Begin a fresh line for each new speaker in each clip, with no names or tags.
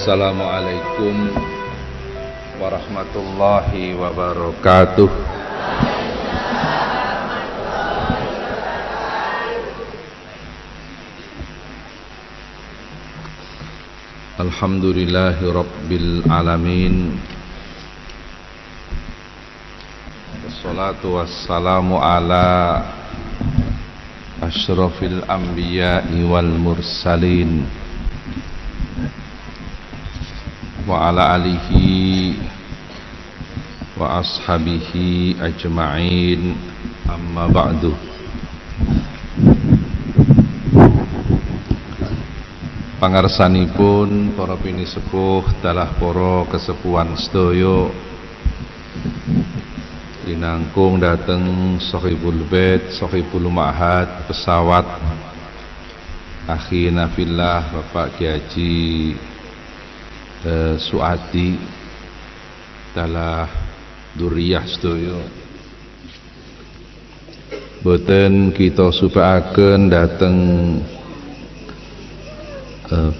Assalamualaikum warahmatullahi wabarakatuh. Alhamdulillahi rabbil alamin. Wassalatu wassalamu ala asyrafil anbiya'i wal mursalin wa ala alihi wa ashabihi ajma'in, amma ba'du. Pangarsanipun para pinisepuh dalah para kesepuhan sedaya dinangkung dateng Sohibul Bait, Sohibul Ma'had, pesawat akhina fillah Bapak Ki Haji Suadi dalah duriyah sedaya. Boten kita supaaken dateng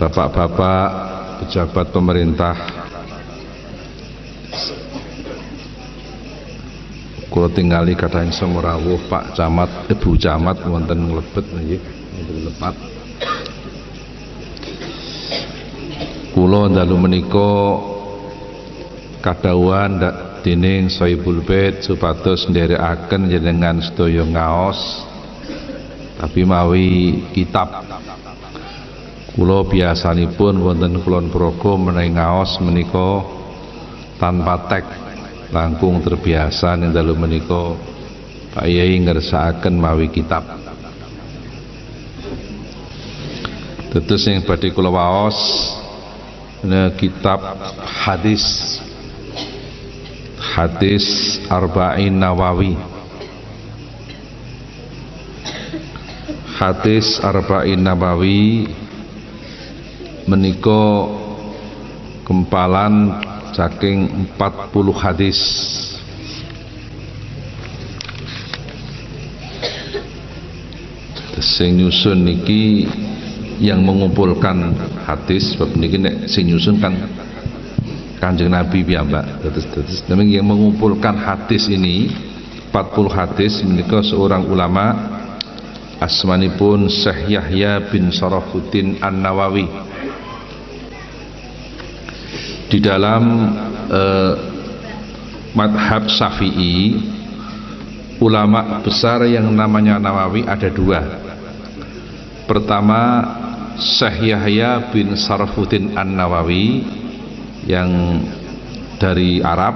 bapak-bapak pejabat pemerintah. Kula tingali kadang semerawuh Pak Camat, Ibu Camat wonten nglebet nggih, wonten lepat. Kula dalu menika kadhawuhan dening Sohibul Bait supados nderekaken jenengan sedaya ngaos tapi mawi kitab. Kula biasanipun wonten Kulon Progo menawi ngaos menika tanpa teks, langkung terbiasa ning dalu menika Pak Yai ngersakaken mawi kitab. Tetes sing badhe kula waos kitab hadis Arba'in Nawawi. Hadis Arba'in Nawawi menika kempalan saking 40 hadis. Sing nyusun niki yang mengumpulkan hadis, sebab niki nek sing nyusun kan Kanjeng Nabi piyambak. Terus yang mengumpulkan hadis ini 40 hadis menika seorang ulama asmanipun Syekh Yahya bin Sharafuddin An-Nawawi. Di dalam madhab Syafi'i, ulama besar yang namanya Nawawi ada dua. Pertama Syekh Yahya bin Sharafuddin An-Nawawi yang dari Arab.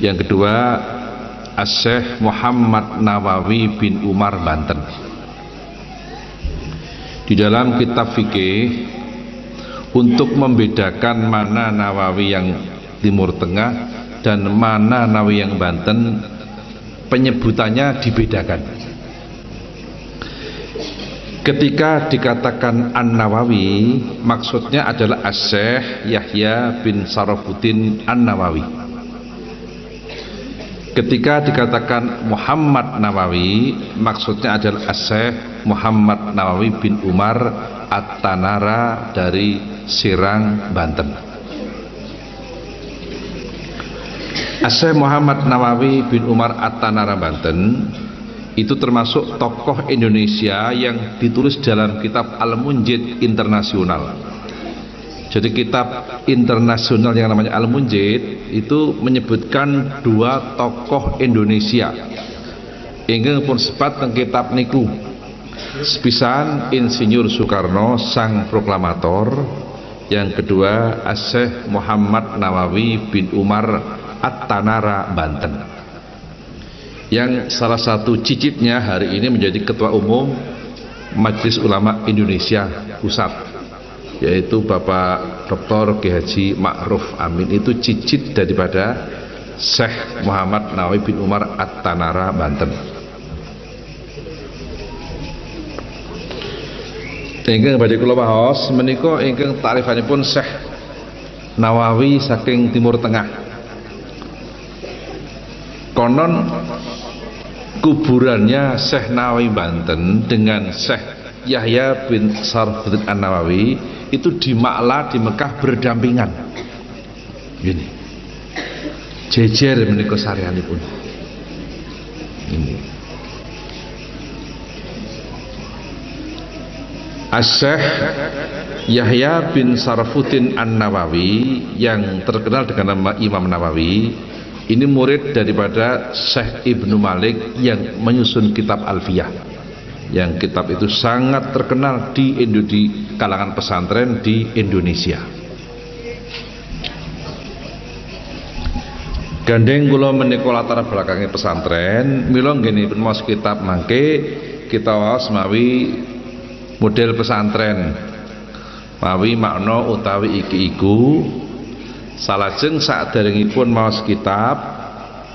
Yang kedua Syekh Muhammad Nawawi bin Umar Banten. Di dalam kitab fikih, untuk membedakan mana Nawawi yang Timur Tengah dan mana Nawawi yang Banten, penyebutannya dibedakan. Ketika dikatakan An-Nawawi, maksudnya adalah Syekh Yahya bin Sharafuddin An-Nawawi. Ketika dikatakan Muhammad Nawawi, maksudnya adalah Syekh Muhammad Nawawi bin Umar At-Tanara dari Serang, Banten. Syekh Muhammad Nawawi bin Umar At-Tanara Banten itu termasuk tokoh Indonesia yang ditulis dalam kitab Al-Munjid internasional. Jadi kitab internasional yang namanya Al-Munjid itu menyebutkan dua tokoh Indonesia ingkang pun sepat teng kitab niku. Sepisan Insinyur Soekarno sang proklamator, yang kedua Syekh Muhammad Nawawi bin Umar At-Tanara Banten, yang salah satu cicitnya hari ini menjadi Ketua Umum Majelis Ulama Indonesia Pusat, yaitu Bapak Dr. Ki Haji Ma'ruf Amin. Itu cicit daripada Syekh Muhammad Nawawi bin Umar At-Tanara Banten. Ingkang badhe kula waos menika ingkang ta'rifanipun Syekh Nawawi saking Timur Tengah. Konon kuburannya Syekh Nawawi Banten dengan Syekh Yahya bin Sarfuddin An-Nawawi itu di Ma'la di Mekah berdampingan. Ini jejer menika saryanipun. Ini Asy-Syaikh Yahya bin Sarfuddin An-Nawawi yang terkenal dengan nama Imam Nawawi, ini murid daripada Syekh Ibnu Malik yang menyusun kitab Alfiyah, yang kitab itu sangat terkenal di kalangan pesantren di Indonesia. Gandeng kula menika latar belakangnya pesantren, mila nggih maos kitab mangke kita waos mawi model pesantren, mawi makna utawi iki iku. Salajeng saderengipun maos kitab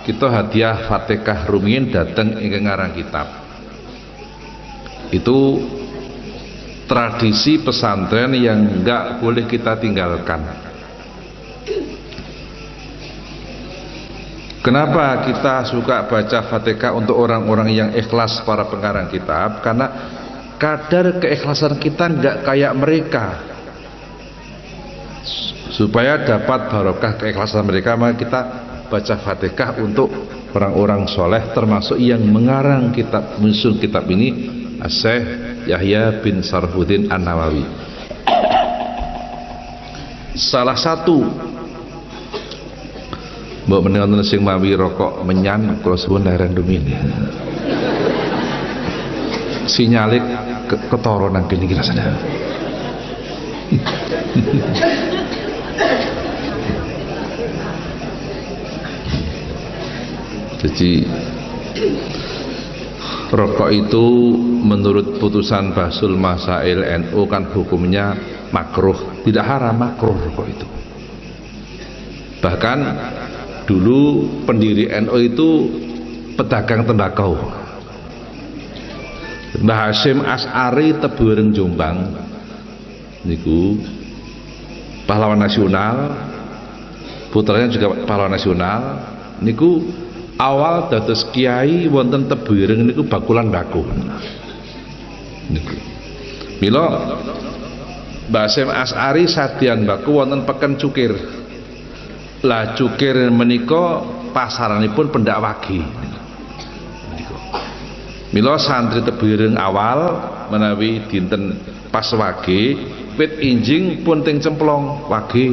kita hadiah Fatihah rumiyin dateng ingkang ngarang kitab. Itu tradisi pesantren yang enggak boleh kita tinggalkan. Kenapa kita suka baca Fatihah untuk orang-orang yang ikhlas para pengarang kitab? Karena kadar keikhlasan kita enggak kayak mereka. Supaya dapat barokah keikhlasan mereka, maka kita baca Fatihah untuk orang-orang soleh, termasuk yang mengarang kitab, menyusun kitab ini, Asy-Syaikh Yahya bin Sarfuddin An-Nawawi. Salah satu mbok menengon sing mawi rokok menyan kula suwun leren dumin. Sinyalit ketara nang kene iki rasane. Jadi rokok itu menurut putusan Bahsul Masail NU kan hukumnya makruh, tidak haram, makruh rokok itu. Bahkan dulu pendiri NU itu pedagang tembakau. Mbah Hasyim Asy'ari Tebuireng Jombang niku pahlawan nasional, putranya juga pahlawan nasional niku awal dados kiai wonten Tebuireng niku bakulan baku niku. Mila Mbah Hasyim Asy'ari sadyan baku wonten peken cukir. Lah cukir menika pasaranipun pendak wage. Mila santri Tebuireng awal menawi dinten pas wage wit injing pun teng cemplong wage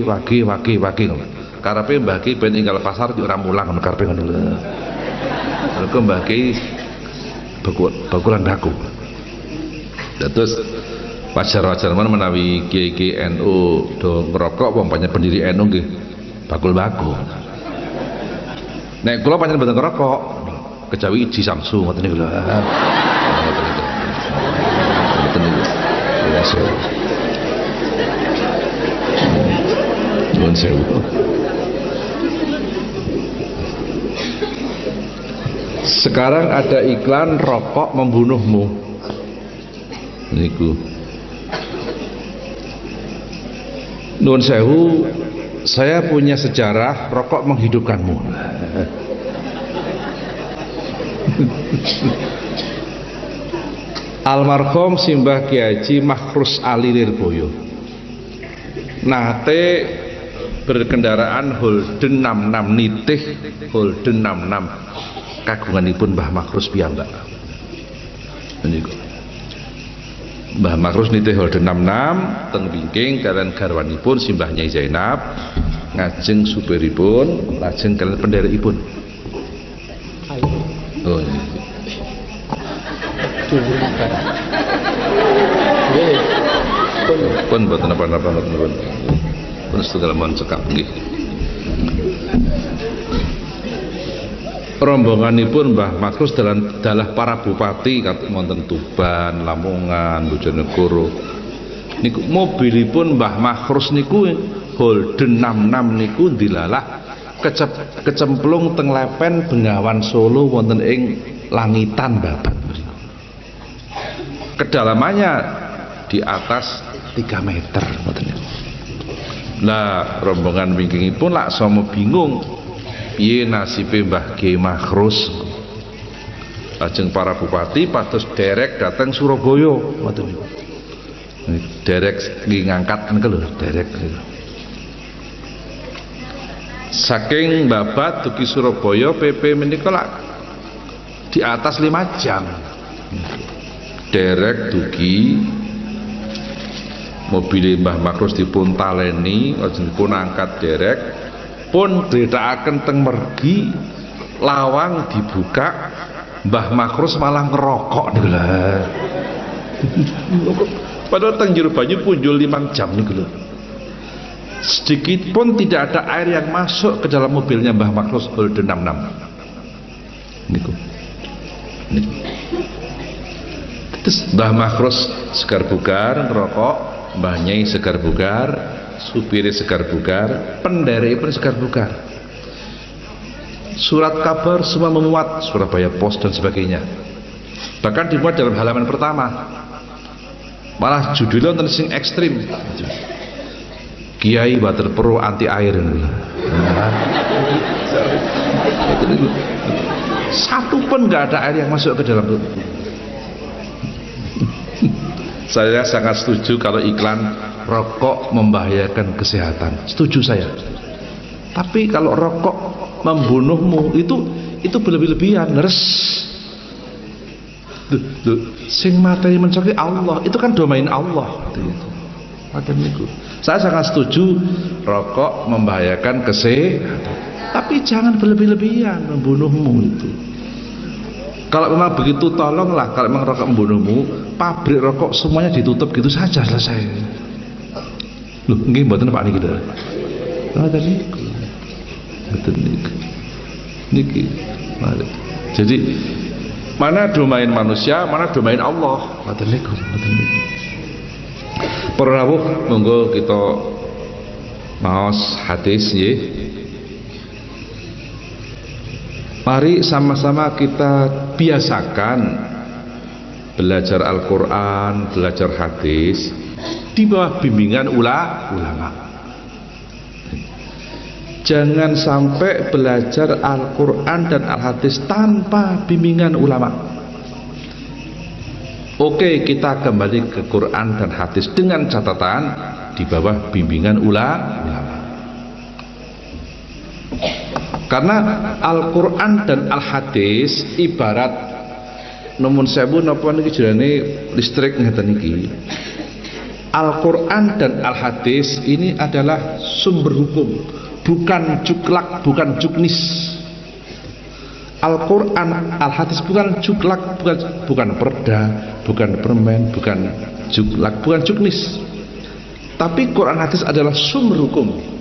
karepe Mbah Ki ben enggal pasar ora mulang karepe ngono lho. Mergo Mbah Ki bakulan baku. Terus wajar-wajar menawi kiai NU do ngerokok umpamanya pendiri NU nggih bakul baku. Nek kula pancen mboten ngerokok, kejawi Iji Samsu ngoten niku lho. Ngoten niku. Nuwun sewu. Sekarang ada iklan rokok membunuhmu. Niku. Nuwun sewu. Saya punya sejarah rokok menghidupkanmu. Almarhum Simbah Kyai Haji Makhrus Ali Lirboyo nate berkendaraan Holden 66 nitih Holden 66 kagunganipun Mbah Makhrus piyambak. Niku Mbah Makhrus nitih Holden 66 teng wingking kalian garwanipun Simbah Nyai Zainab, ngajeng supiripun, lajeng kalian penderekipun. Oh ini. Pun boten apa-apa pun. Pun setunggal mohon cekap nggih. Rombonganipun Mbah Makhrus dalah para bupati katut wonten Tuban, Lamongan, Bojonegoro. Niku mobilipun Mbah Makhrus niku Holden 66 niku dilalah kecemplung teng lepen Bengawan Solo wonten ing Langitan Babat. Kedalamannya di atas 3 meter ngoten. Lah rombongan wingkingipun lak sama bingung piye nasibe Mbah Kyai Makhrus. Lajeng para bupati pados derek dateng Surabaya, ngoten niku. Derek nggih ngangkat niku lho, derek niku. Saking Babat dugi Surabaya PP menika lak di atas 5 jam. Derek dugi mobil Mbah Makros dipun taleni, lajeng dipun angkat derek, pun dretakaken teng mergi, lawang dibuka, Mbah Makros malah ngerokok niku lho. Padahal teng jero banyu punjul 5 jam niku lho. Sedikit pun tidak ada air yang masuk ke dalam mobilnya Mbah Makros Holden 66 niku. Terus Mbah Makros segar bugar ngerokok, Mbah Nyai segar bugar, supire segar bugar, penderek pun segar bugar. Surat kabar semua memuat, Surabaya Post dan sebagainya. Bahkan dimuat dalam halaman pertama. Malah judulnya nonton sing ekstrim. Kiai waterpro anti air. Satu pun nggak ada air yang masuk ke dalam tubuh. Saya sangat setuju kalau iklan rokok membahayakan kesehatan. Setuju saya. Tapi kalau rokok membunuhmu itu berlebih-lebihan. Res. Sing materi mencari Allah itu kan domain Allah. Saya sangat setuju rokok membahayakan kesehatan. Tapi jangan berlebih-lebihan membunuhmu itu. Kalau memang begitu tolonglah, kalau memang rokok membunuhmu, pabrik rokok semuanya ditutup gitu saja, selesai. Loh, nggih mboten Pak niki. Ngoten niku. Mboten niku. Niki. Jadi mana domain manusia, mana domain Allah. Ngoten niku, ngoten niku. Para rawuh monggo kita maos hadis nggih. Mari sama-sama kita biasakan belajar Al-Quran, belajar hadis di bawah bimbingan ulama. Jangan sampai belajar Al-Quran dan Al-Hadis tanpa bimbingan ulama. Oke, kita kembali ke Quran dan hadis dengan catatan di bawah bimbingan ulama. Karena Al-Quran dan Al-Hadis ibarat numun sewu napa niki jenenge listrik ngeten iki. Al-Quran dan Al-Hadis ini adalah sumber hukum, bukan juklak, bukan juknis. Al-Quran, Al-Hadis bukan juklak, bukan perda, bukan permen, bukan juklak, bukan juknis. Tapi Quran Hadis adalah sumber hukum.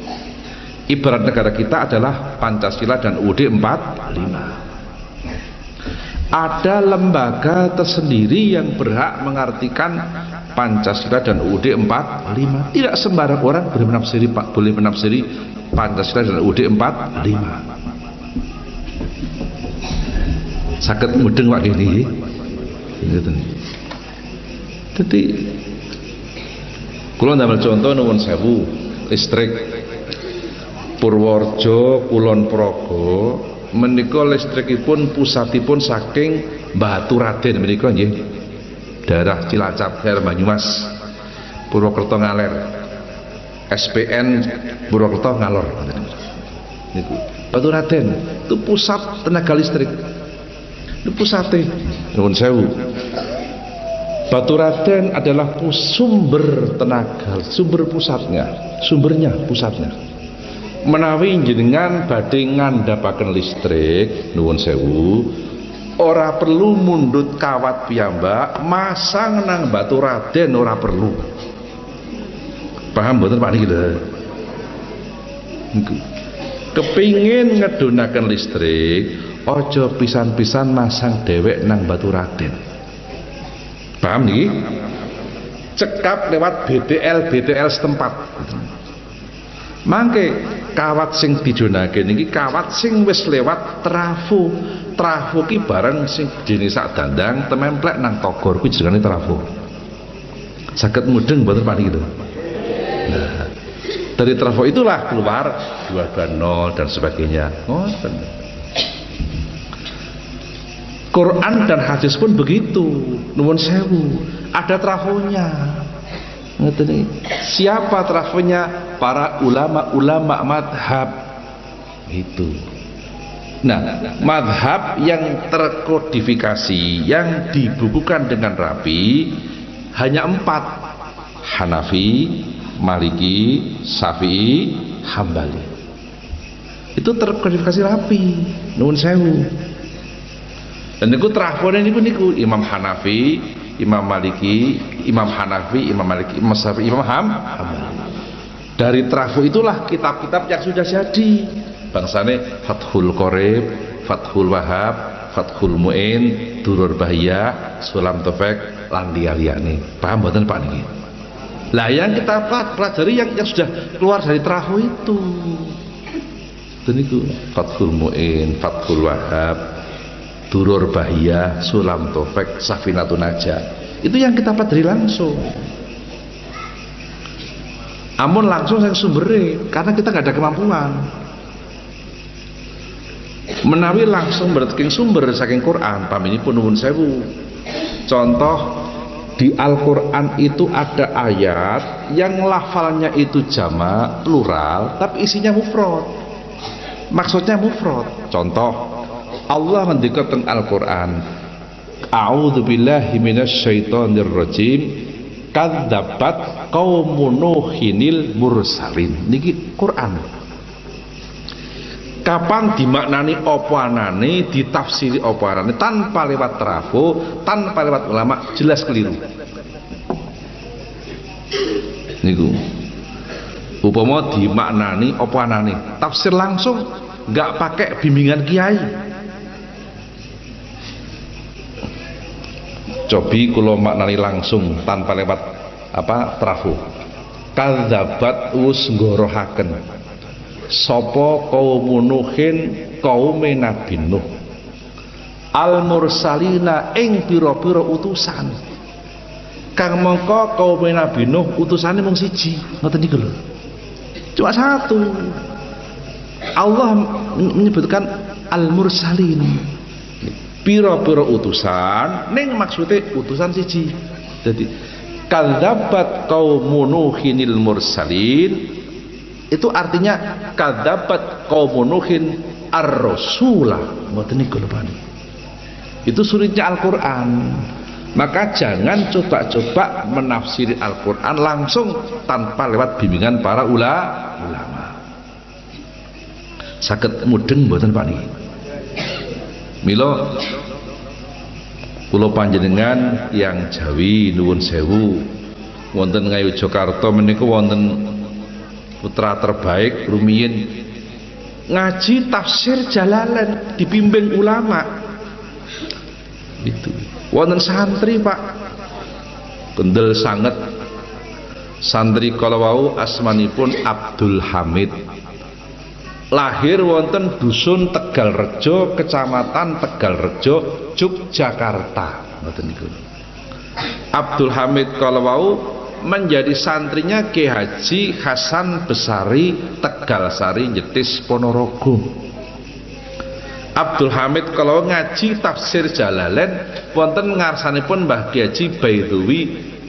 Ibarat negara kita adalah Pancasila dan UUD 45. Ada lembaga tersendiri yang berhak mengartikan Pancasila dan UUD 45. Tidak sembarang orang boleh menafsiri Pancasila dan UUD 45. Saged mudeng Pak gini. Jadi kula ndamel contoh nuwun sewu listrik Purworejo Kulon Progo menika listrikipun pusatipun saking Baturaden menika nggih daerah Cilacap daerah Banyumas Purwokerto Ngaler SPN Purwokerto Ngalor niku Baturaden itu pusat tenaga listrik itu pusate nuwun sewu. Baturaden adalah sumber tenaga, sumbernya pusatnya. Menawi jenengan badhe ngandhapaken listrik nuwun sewu ora perlu mundhut kawat piyambak masang nang Baturaden ora perlu. Paham mboten Pak niki lho. Kepingin ngedonaken listrik aja pisan-pisan masang dhewek nang Baturaden. Paham niki? Cekap lewat BTL setempat. Mangke kawat sing dijonake niki kawat sing wis lewat trafo ki bareng sing jenis sak dandang tememplek nang togor kuwi jenenge trafo. Saged mudeng mboten Pak niki lho. Nah, dari trafo itulah keluar 220 dan sebagainya. Ngoten. Quran dan hadis pun begitu. Nuwun sewu, ada trafonya. Siapa trafonya? Para ulama-ulama madhab itu. Nah, madhab yang terkodifikasi, yang dibukukan dengan rapi hanya 4: Hanafi, Maliki, Syafi'i, Hambali. Itu terkodifikasi rapi. Nuwun sewu. Dan niku trafone niku Imam Hanafi, Imam Maliki, Imam Hanafi, Imam Maliki, Imam Syafi'i, Imam Hambali. Dari trafo itulah kitab-kitab yang sudah jadi. Bangsane Fathul Qorib, Fathul Wahab, Fathul Mu'in, Durur Bahiyah, Sulam Tofek, lan liyane. Paham mboten Pak niki? Lah yang kita pelajari yang sudah keluar dari trafo itu. Dan itu Fathul Mu'in, Fathul Wahab, Durur Bahiyah, Sulam Tofek, Safinatun Najah. Itu yang kita pelajari langsung. Amun langsung saya sumbere, karena kita nggak ada kemampuan. Menawi langsung berarti sumber saking Quran, paminipun nuwun sewu. Contoh di Al-Quran itu ada ayat yang lafalnya itu jamak plural, tapi isinya mufrad. Maksudnya mufrad. Contoh Allah mendikat teng Al-Quran, A'udzubillahi minasyaitonir rajim, kadzabat qaumun nuhinil mursalin. Niki Quran. Kapan dimaknani apa anane, ditafsiri apa anane tanpa lewat trafo, tanpa lewat ulama, jelas keliru. Niku. Upama dimaknani apa anane, tafsir langsung, enggak pakai bimbingan kiai. Cobi kula maknani langsung tanpa lewat trafo. Kadzabat us nggorohaken sapa kaum Nuhin kaume Nabi Nuh al mursalina ing pira-pira utusan kang mangka kaum Nabi Nuh utusane mung siji, ngoten niku lho, cuma satu. Allah menyebutkan al mursalin, pira-pira utusan ning maksude utusan siji. Jadi kadzabat kaum Nuhinil mursalin itu artinya kadzabat qaumun nuhin ar-rasulah. Mboten niku lho Pak. Itu sulitnya Al-Qur'an. Maka jangan coba-coba menafsiri Al-Qur'an langsung tanpa lewat bimbingan para ulama. Saged mudeng mboten Pak niki? Mila kula panjenengan yang Jawi nuwun sewu, wonten Ngayogyakarta menika wonten putra terbaik rumiyin ngaji tafsir Jalalain dibimbing ulama. Itu wonten santri Pak kendel sanget, santri kala wau asmanipun Abdul Hamid, lahir wonten dusun Tegalrejo, kecamatan Tegalrejo, Yogyakarta. Ngoten niku. Abdul Hamid kala wau menjadi santrinya Ki Haji Hasan Besari Tegalsari Jetis Ponorogo. Abdul Hamid kalau ngaji tafsir Jalalain wonten ngarsanipun Mbah Ki Haji Baidwi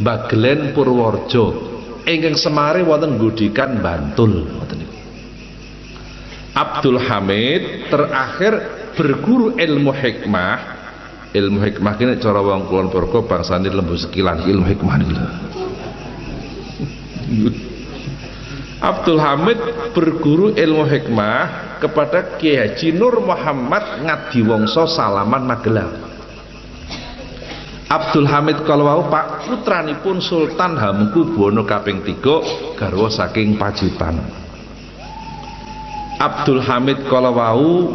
Bagelen Purworejo ingkang Semari wonten Gudikan Bantul. Abdul Hamid terakhir berguru ilmu hikmah. Ilmu hikmah kini cara wong kulon Purworejo bangsane lembu sekilan ilmu hikmah niku. Abdul Hamid berguru ilmu hikmah kepada Kiai Haji Nur Muhammad Ngadiwongso Salaman Magelang. Abdul Hamid kalawau Pak putranipun Sultan Hamengkubuwono kaping 3 garwa saking Pacitan. Abdul Hamid kalawau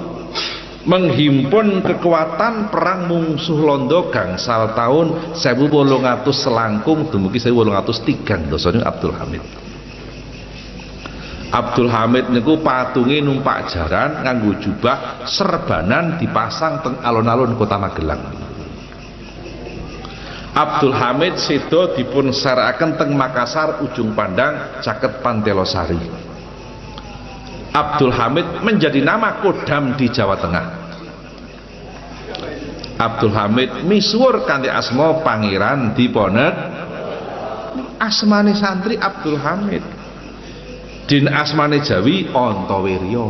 menghimpun kekuatan perang mungsuh Londo gangsal tahun 1800 selangkung dumugi 1803 dosane Abdul Hamid. Abdul Hamid niku patunge numpak jaran nganggo jubah serbanan dipasang teng alun-alun Kota Magelang. Abdul Hamid sedo dipun sarakaken teng Makassar Ujung Pandang caket Pantelosari. Abdul Hamid menjadi nama kodam di Jawa Tengah. Abdul Hamid misuwur kanthi asma Pangeran Diponegoro. Asmane santri Abdul Hamid. Din asmane Jawi Antawirya.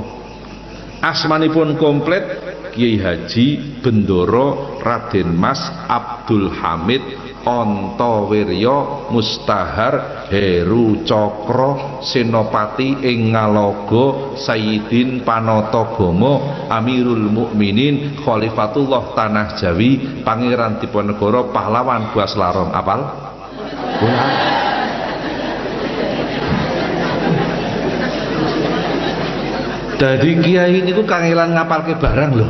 Asmanipun komplit Kiai Haji Bendoro Raden Mas Abdul Hamid Antawirya Mustahar Heru Cakra Senopati ing Ngaloga Sayyidin Panatagama Amirul Mukminin Khalifatullah Tanah Jawi Pangeran Diponegoro Pahlawan Buas Larom. Apal? Dadi kiai niku kangelan ngapalke barang lho.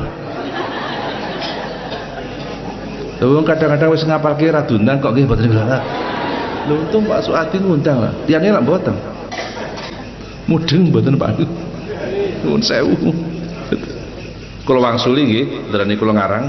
Wong kadang-kadang wis ngapalke ra diundang kok nggih mboten gelem. Lho untung Pak Suadi ngundang lah. Tiyane lak mboten. Mudeng mboten Pak. Nuwun sewu. Kula wangsuli nggih, nderani kula ngarang.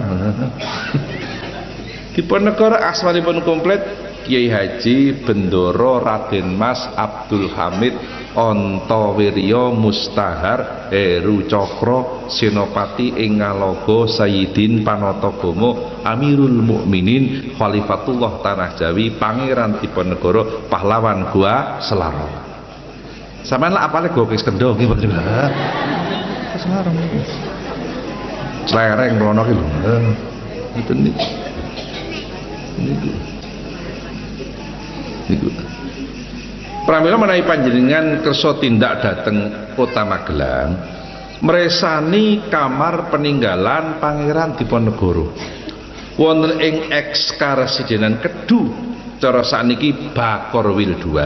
Diponegoro asmanipun komplit Kiai Haji Bendoro Raden Mas Abdul Hamid Antawirya Mustahar Heru Cakra Senopati ing Ngaloga Sayyidin Panatagama Amirul Mukminin Khalifatullah Tanah Jawi Pangeran Diponegoro Pahlawan Gua Selarong. Sampeyan lak apale go Kis Kendho nggih mboten lha. Selarong. Clereng rono ki lho. Ngoten niku. Pramila menawi panjenengan kersa tindak dhateng Kota Magelang mresani kamar peninggalan Pangeran Diponegoro wonten ing eks-karesidenan Kedu cara sakniki Bakorwil II,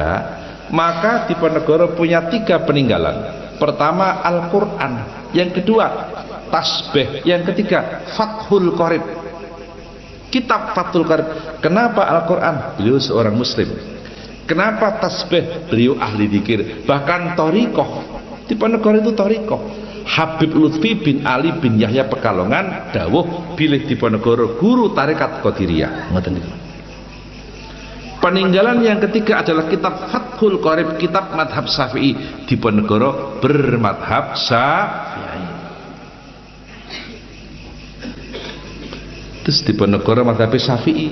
maka Diponegoro punya 3 peninggalan. Pertama Al-Quran, yang kedua Tasbih, yang ketiga Fathul Qorib, kitab Fathul Qorib. Kenapa Al-Quran? Beliau seorang muslim. Kenapa tasbih? Beliau ahli dzikir. Bahkan thariqah. Diponegoro itu thariqah. Habib Lutfi bin Ali bin Yahya Pekalongan dawuh bilih Diponegoro guru tarekat Qadiriyah. Ngoten niku. Peninggalan yang ketiga adalah kitab Fathul Qorib, kitab madhab Syafi'i. Diponegoro bermadhab Syafi'i. Terus Diponegoro madhab Syafi'i.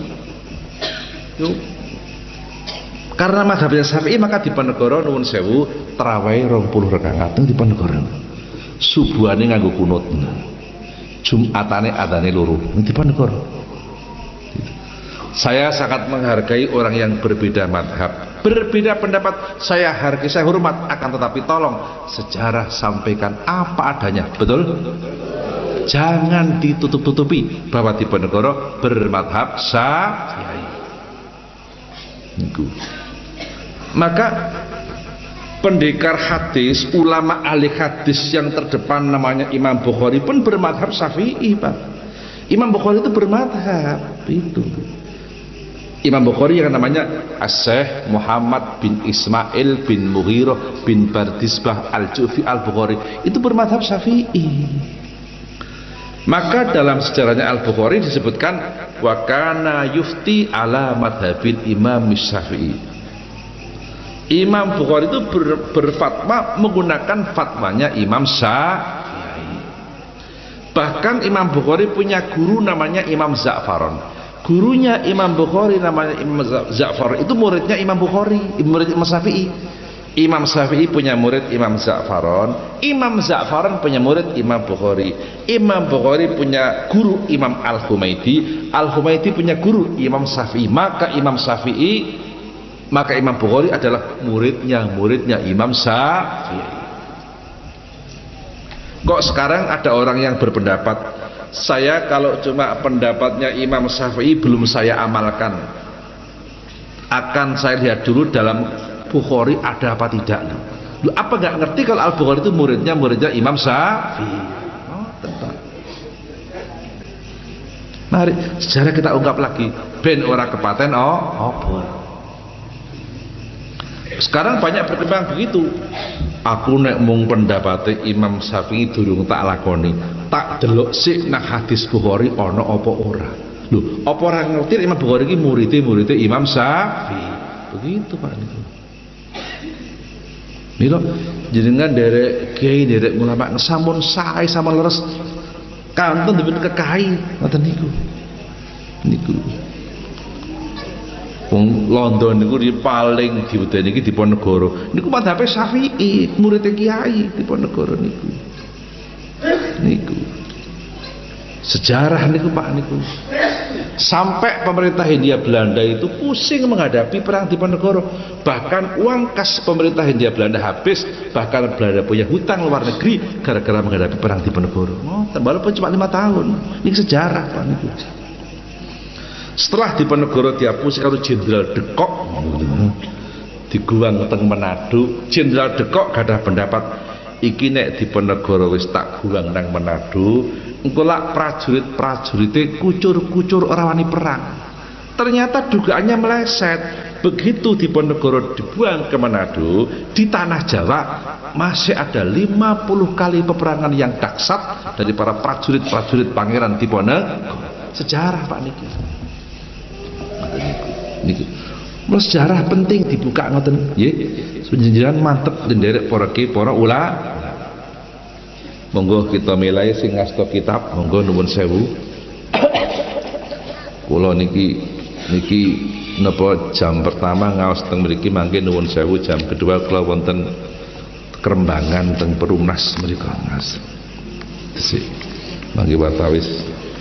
Karena madhabnya Syafi'i maka Diponegoro nuwun sewu tarawih 20 rakaat Diponegoro. Subuhane nganggo kunut. Jumatane adane loro Diponegoro. Saya sangat menghargai orang yang berbeda madhab, berbeda pendapat. Saya hargai, saya hormat, akan tetapi tolong sejarah sampaikan apa adanya. Betul? Jangan ditutup-tutupi bahwa Diponegoro bermadhab Syafi'i. Maka pendekar hadis, ulama ahli hadis yang terdepan namanya Imam Bukhari pun bermadhab Syafi'i, Pak. Imam Bukhari itu bermadhab itu. Imam Bukhari yang namanya As-Syekh Muhammad bin Ismail bin Mughirah bin Bardisbah Al-Jufi Al-Bukhari itu bermadhab Syafi'i. Maka dalam sejarahnya Al-Bukhari disebutkan wa kana yufti ala madhabil Imam Syafi'i. Imam Bukhari itu berfatwa menggunakan fatwanya Imam Syafi'i. Bahkan Imam Bukhari punya guru namanya Imam Za'faron. Gurunya Imam Bukhari namanya Imam Za'faron itu muridnya Imam Bukhari, murid Imam Syafi'i. Imam Syafi'i punya murid Imam Za'faron, Imam Za'faron punya murid Imam Bukhari, Imam Bukhari punya guru Imam Al-Humaidi, Al-Humaidi punya guru Imam Syafi'i. Maka Imam Bukhari adalah muridnya Imam Syafi'i. Kok sekarang ada orang yang berpendapat saya kalau cuma pendapatnya Imam Syafi'i belum saya amalkan, akan saya lihat dulu dalam Bukhari ada apa tidak. Lu apa nggak ngerti kalau Al-Bukhari itu muridnya Imam Syafi'i. Oh, tentu. Mari sejarah kita ungkap lagi ben ora kepaten apa. Sekarang banyak berkembang begitu. Aku nek mung pendapatnya Imam Syafi'i durung tak lakoni, tak delok sik nang hadis Bukhari ana apa ora. Lho, apa ora ngerti Imam Bukhari iki murid-murid Imam Syafi'i. Begitu Pak niku. Mila jenengan derek kiai derek ulama sampun sae sampun leres kantun dipun kekai ngoten niku. niku. Wong London niku paling diwedeni iki Diponegoro. Niku madhabe Syafi'i, murid Kiai Diponegoro niku. Niku. Sejarah niku Pak niku. Sampai pemerintah Hindia Belanda itu pusing menghadapi perang Diponegoro. Bahkan uang kas pemerintah Hindia Belanda habis, bahkan Belanda punya hutang luar negeri gara-gara menghadapi perang Diponegoro. Oh, walaupun cuma 5 tahun. Ini sejarah Pak niku. Setelah Diponegoro dihapus karo Jenderal de Kock diguwang teng Manado. Jenderal de Kock gadah pendapat iki nek Diponegoro wis tak guwang nang Manado, engko lak prajurit-prajurite kucur-kucur ora wani perang. Ternyata dugaannya meleset. Begitu Diponegoro dibuang ke Manado, di tanah Jawa masih ada 50 kali peperangan yang dahsyat dari para prajurit-prajurit Pangeran Diponegoro. Sejarah Pak niki. Niki. Sejarah penting dibuka ngoten nggih. Sunjenengan mantep nderek para ki para monggo kita milai sing ngasta kitab, monggo nuwun sewu. Kula niki napa jam pertama ngaos teng mriki mangke nuwun sewu, jam kedua kula wonten Kerembangan teng Perumnas mriku Mas. Sik. Mangke watawis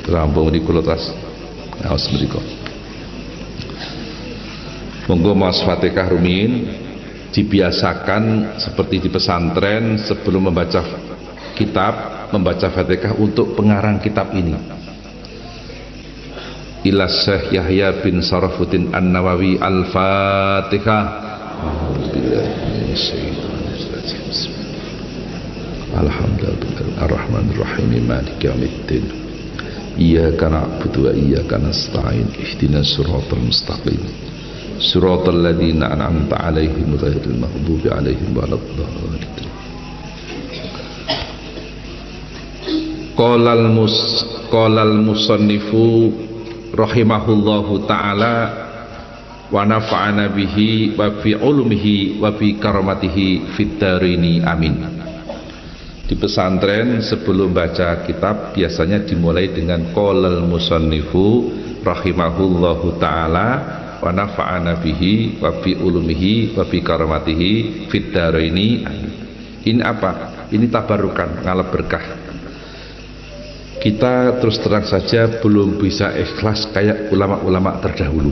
rampung mriku kula tas ngaos mriku. Monggo Mas Fatihah rumiyin dibiasakan seperti di pesantren sebelum membaca kitab, membaca Fatihah untuk pengarang kitab ini. Ila Syekh Yahya bin Sarafuddin An-Nawawi Al-Fatihah. Alhamdulillah Ar-Rahmanir Rahim Maliki Yaumiddin. Iyyaka na'budu wa iyyaka nasta'in. Ihdinas siratal mustaqim. Siratal ladzina an'amta 'alaihim ghairil maghdubi 'alaihim waladdallin. Qalal musannifu rahimahullahu ta'ala wa nafa'ana bihi wa fi ulumihi wa fi karamatihi fid darini amin. Di pesantren sebelum baca kitab biasanya dimulai dengan qalal musannifu rahimahullahu ta'ala wa nafa'ana bihi wa fi ulumihi wa fi karamatihi fid darini amin. Ini apa? Ini tabarukan, ngalap berkah. Kita terus terang saja belum bisa ikhlas kayak ulama-ulama terdahulu.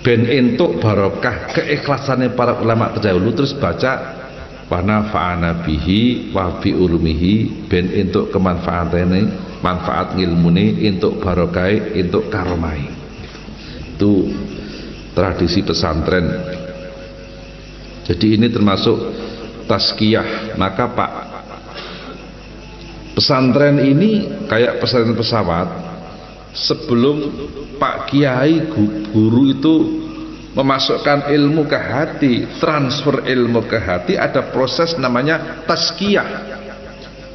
Ben entuk barokah keikhlasannya para ulama terdahulu, terus baca wa nafa'ana bihi wa fi ulumihi, ben entuk kemanfaatane, manfaat ngilmune, entuk barokah, entuk karomai. Itu tradisi pesantren. Jadi ini termasuk tazkiyah. Maka Pak, pesantren ini kayak pesantren pesawat. Sebelum Pak Kiai guru itu memasukkan ilmu ke hati, transfer ilmu ke hati, ada proses namanya tazkiyah,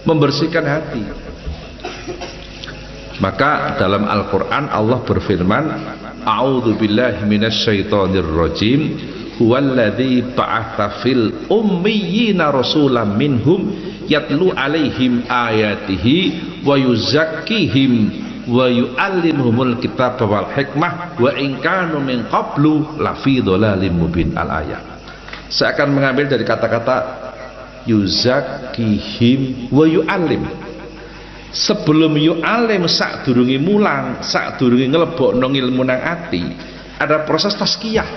membersihkan hati. Maka dalam Al-Quran Allah berfirman, A'udzu billahi minasyaitonir rajim, huwallazi ba'atsa fil ummiyina rasulan minhum yatlu alaihim ayatihi wa yuzakkihim wa yu'allimuhumul kitaba wal hikmah wa in kanu min qablu lafi dhalalim mubin. Al-ayat. Saya akan mengambil dari kata-kata yuzakkihim wa yu'allim. Sebelum yu'allim, sakdurunge mulang, sakdurunge nglebokno ilmu nang ati, ada proses tazkiyah.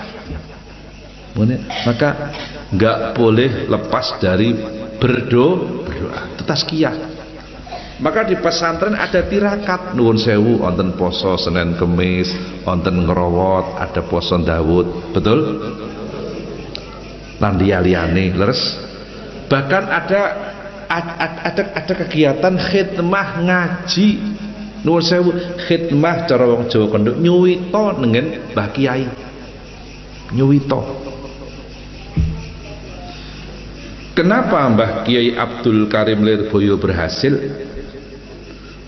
Maka enggak boleh lepas dari berdoa, tazkiyah. Maka di pesantren ada tirakat, nuwun sewu, wonten poso Senin Kemis, wonten ngerawat, ada poso Daud, betul? Lan liyane leres. Bahkan ada kegiatan khidmah ngaji, nuwun sewu, khidmah cara wong Jawa Kenduk nyuwita nengen Mbah Kiai, nyuwita. Kenapa Mbah Kiai Abdul Karim Lirboyo berhasil?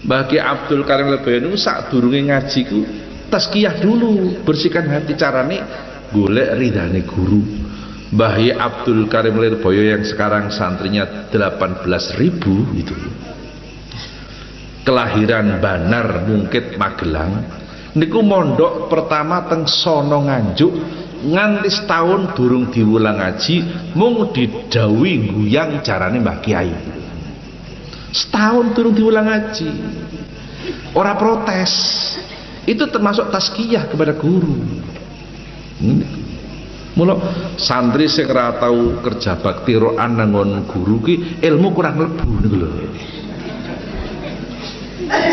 Mbah Kiai Abdul Karim Lirboyo itu sakdurunge ngaji ku tazkiyah dulu, bersihkan hati. Carane golek ridane guru. Mbah Kiai Abdul Karim Lirboyo yang sekarang santrinya 18.000 itu, kelahiran Banar Mungkit Magelang, Niku mondok pertama teng sono Nganjuk, nganti setahun durung diwulang ngaji, mung didhawuhi guyang carane Mbah Kiai. Setahun durung diwulang ngaji, ora protes. Itu termasuk tazkiyah kepada guru. Mula santri sing ora tau kerja bakti ro'an nangon guru ki ilmu kurang mlebu niku lho.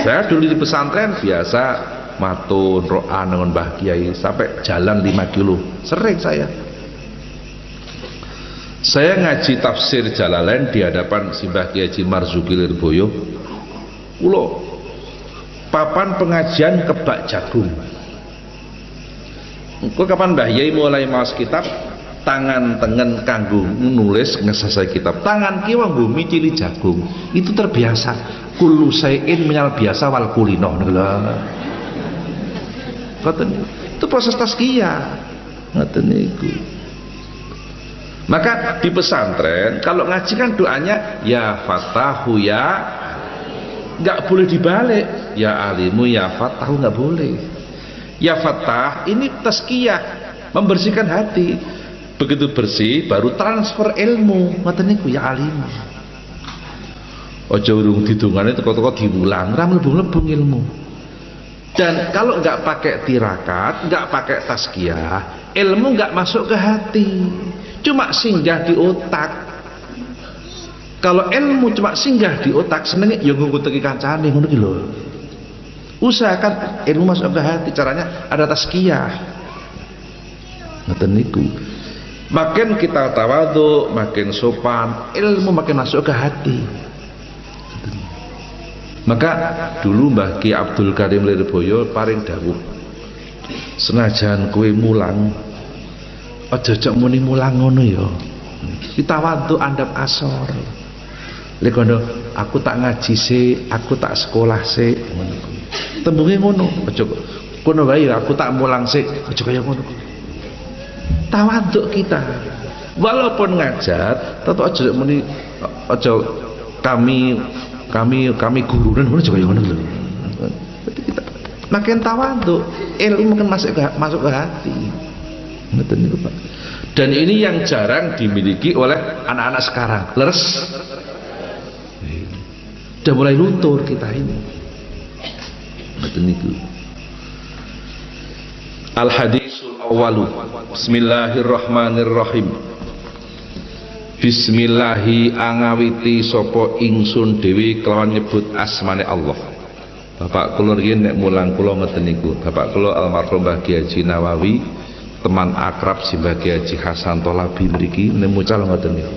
Saya dulu di pesantren biasa matun ro'an nangon Mbah Kiai sampai jalan 5 kilo. Sering saya. Saya ngaji tafsir Jalalain di hadapan si Mbah Kiai Haji Marzuki Lirboyo. Kula papan pengajian kebak jagung. Engko kapan Mbah Yai mulai maos kitab, tangan tengen kanggo nulis ngesasai kitab, tangan kiwa nggo micili jagung. Itu terbiasa. Kullu sayin minal biasa wal kulino. Ngoten. Itu proses tazkiyah. Ngoten niku. Maka di pesantren kalau ngaji kan doanya ya fatahu ya, nggak boleh dibalik. Ya alimu ya fatahu, nggak boleh. Ya fatah ini tazkiyah, membersihkan hati. Begitu bersih baru transfer ilmu. Ngoten niku ya alimu. Aja urung didongane teko-teko diwulang, ora mlebu-mlebu ilmu. Dan kalau nggak pakai tirakat, nggak pakai tazkiyah, ilmu nggak masuk ke hati, cuma singgah di otak. Kalau ilmu cuma singgah di otak, senenge ya nggo teki kancane ngono ki lho. Usahakan ilmu masuk ke hati, caranya ada tazkiyah. Ngoten niku. Makin kita tawadhu, makin sopan, ilmu makin masuk ke hati. Maka dulu Mbah Ki Abdul Karim Lirboyo paring dawuh, senajan kowe mulang aja cek muni mulang ngono ya. Kita tawadhu andap asor. Lek kono aku tak ngaji sik, aku tak sekolah sik ngono. Tembunge ngono, aja kono wae aku tak mulang sik, aja kaya ngono. Tawadhu kita. Walaupun ngajar, tetep aja muni aja kami guru dan ngono juga ngono lho. Makin tawadhu, ilmu makin masuk ke hati. Ngoten niku, Pak. Dan ini yang jarang dimiliki oleh anak-anak sekarang. Leres. Sudah mulai luntur kita ini. Ngoten niku. Al-hadisul awwalu. Bismillahirrahmanirrahim. Bismillahi angawiti sapa ingsun dewi kelawan nyebut asmane Allah. Bapak kula riyen nek mulang kula ngeten niku. Bapak kula almarhum Mbah Kiai Haji Nawawi, teman akrab si Mbah Kiai Haji Hasan Thalabi mriki nemucal ngoten niku.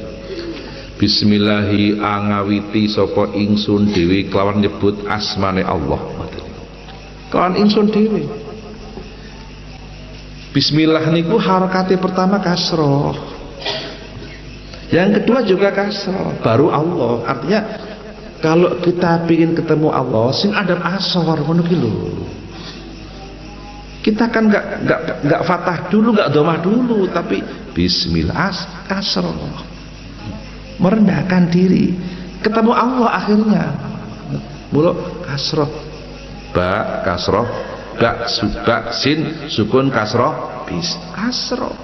Bismillahi angawiti sapa ingsun dewi kelawan nyebut asmane Allah. Kelawan ingsun dewi. Bismillah niku harakate pertama kasroh. Yang kedua juga kasroh, baru Allah. Artinya kalau kita ingin ketemu Allah, sing adab asor ngono ki lho. Kita kan enggak fatah dulu, enggak domah dulu, tapi bismillah kasroh. Merendahkan diri, ketemu Allah akhirnya. Mula kasroh, ba kasroh, ba sin sukun kasroh, bis kasroh.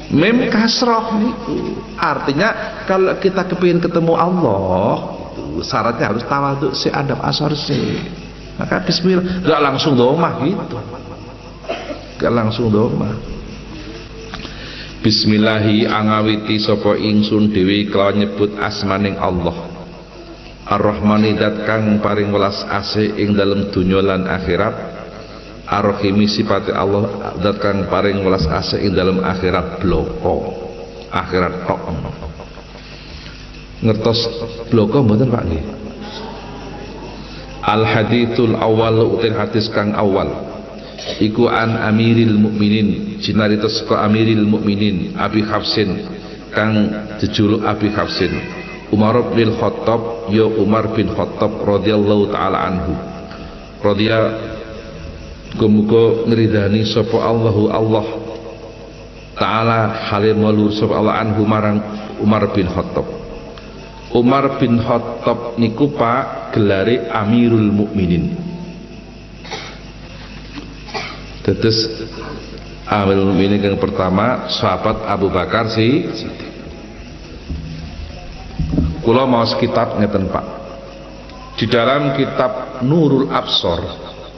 Mem kasroh niku artinya kalau kita kepingin ketemu Allah itu syaratnya harus tawadhu si adab asar si. Maka bismillah enggak langsung domah gitu, enggak langsung domah. Bismillahi angawiti sapa ingsun dewi kelawan nyebut asmaning Allah Ar-Rahmani dat kang paring welas asih ing dalem donya lan akhirat. Ar-Rahimi sifati Allah dat kang paring welas asih ing dalam akhirat bloko. Akhirat tok. Ngertos bloko mboten Pak nggih? Al hadithul awal utir hadis kang awal. Iku an Amiril Mukminin, jinaritos ka Amiril Mukminin Abi Hafsin kang jejuluk Abi Hafsin. Umar bin Khattab ya Umar bin Khattab radhiyallahu taala anhu. Muga-muga ngridani sapa Allahu Allah taala halim walur sapa Allah anhu marang Umar bin Khattab. Umar bin Khattab niku Pak gelare Amirul Mukminin. Dados Amirul Mukminin yang pertama sahabat Abu Bakar Siddiq. Kula maos kitab ngeten Pak. Di dalam kitab Nurul Absor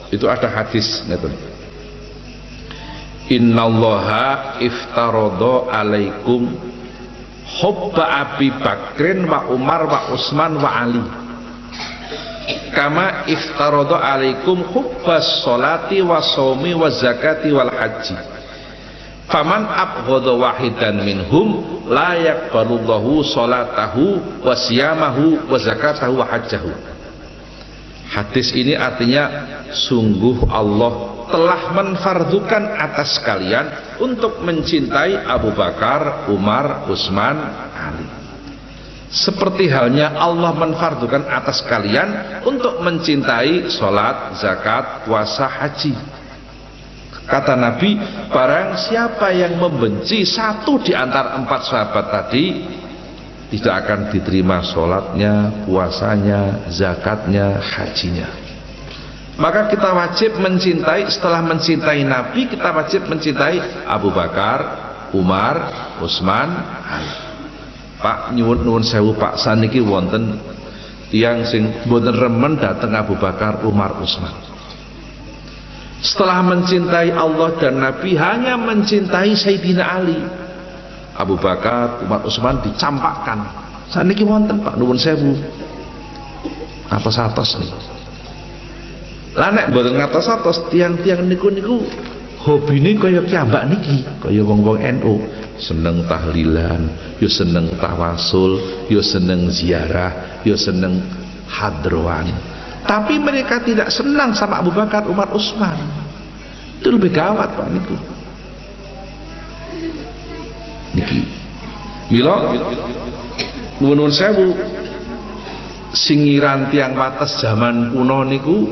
itu ada hadis ngeten. Innallaha iftaradha alaikum hubba Abi Bakrin wa Umar wa Utsman wa Ali. Kama iftaradha alaikum hubbas sholati wa shaumi wa zakati wal haji. Faman abghadha wahidan minhum la yaqbalullahu sholatahu wa siyamahu wa zakatahu wa hajjahu. Hadis ini artinya sungguh Allah telah menfardukan atas kalian untuk mencintai Abu Bakar, Umar, Utsman, Ali. Seperti halnya Allah menfardukan atas kalian untuk mencintai sholat, zakat, puasa, haji. Kata Nabi, barang siapa yang membenci satu di antara 4 sahabat tadi, tidak akan diterima sholatnya, puasanya, zakatnya, hajinya. Maka kita wajib mencintai, setelah mencintai Nabi, kita wajib mencintai Abu Bakar, Umar, Utsman, Ali. Pak nyuwun sewu Pak, saniki wonten tiyang sing mboten remen dateng Abu Bakar, Umar, Utsman. Setelah mencintai Allah dan Nabi, hanya mencintai Sayyidina Ali. Abu Bakar, Umar, Utsman dicampakkan. Saniki wonten Pak nuwun sewu. Atos-atos nih. Lah nek mboten ngatos-atos, tiang-tiang niku hobine kaya kiambak niki, kaya wong-wong NU, seneng tahlilan, yo seneng tawasul, yo seneng ziarah, yo seneng hadroan. Tapi mereka tidak senang sama Abu Bakar, Umar, Utsman. Itu lebih gawat Pak niku. Niki. Mila nuwun sewu singiran tiang wates zaman kuno niku,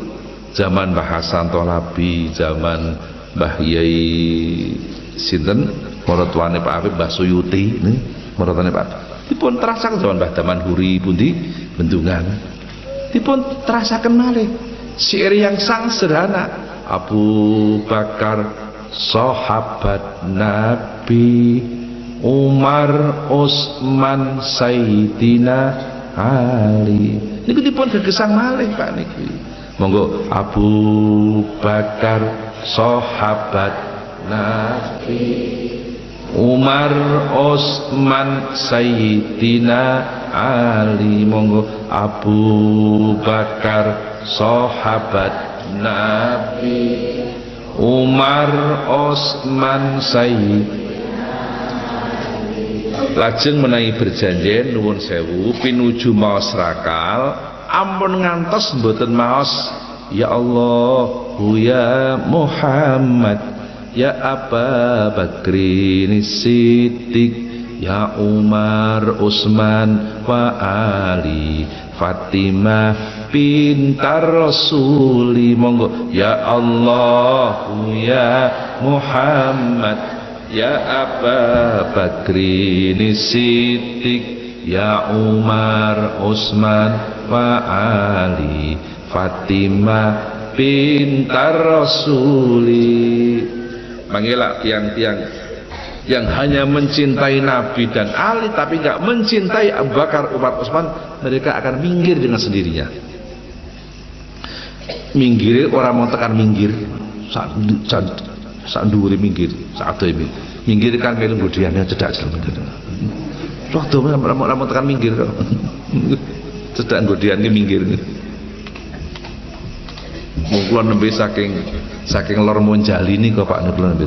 zaman Mbah Hasan Thalabi, zaman Mbah Yai sinten maratuane Pak Habib, Mbah Suyuti nih, maratuane Pak. Dipun terasaken zaman Mbah Damanhuri pundi Bendungan. Dipun terasaken malih syair yang sang sederhana. Abu Bakar sahabat Nabi, Umar, Utsman, Sayyidina Ali. Niku dipun gegesang malih Pak niki. Monggo Abu Bakar sahabat Nabi, Umar, Utsman, Sayyidina Ali. Monggo Abu Bakar sahabat Nabi, Umar, Utsman, Sayyidina Ali. Lajeng menawi berjanjen nuwun sewu pinuju maos rakal, ampun ngantos mboten maos ya Allah ya Muhammad ya Aba Bakrin Siddiq ya Umar, Utsman wa Ali, Fatimah pintar Rasuli. Monggo ya Allah ya Muhammad ya Aba Bakrin Siddiq ya Umar, Utsman wa Ali, Fatimah pintar Rasuli. Manggillah tiang-tiang yang hanya mencintai Nabi dan Ali tapi nggak mencintai Abu Bakar, Umar, Utsman, mereka akan minggir dengan sendirinya. Minggir orang mau tekan minggir, sak dhuwure minggir, sak adoh minggir kan melu budiane cedak jelem. Waktu mau tekan minggir kok. Cedak budiane minggir. Mungkin nembe saking lor monjali nih kok Pak niku nembe.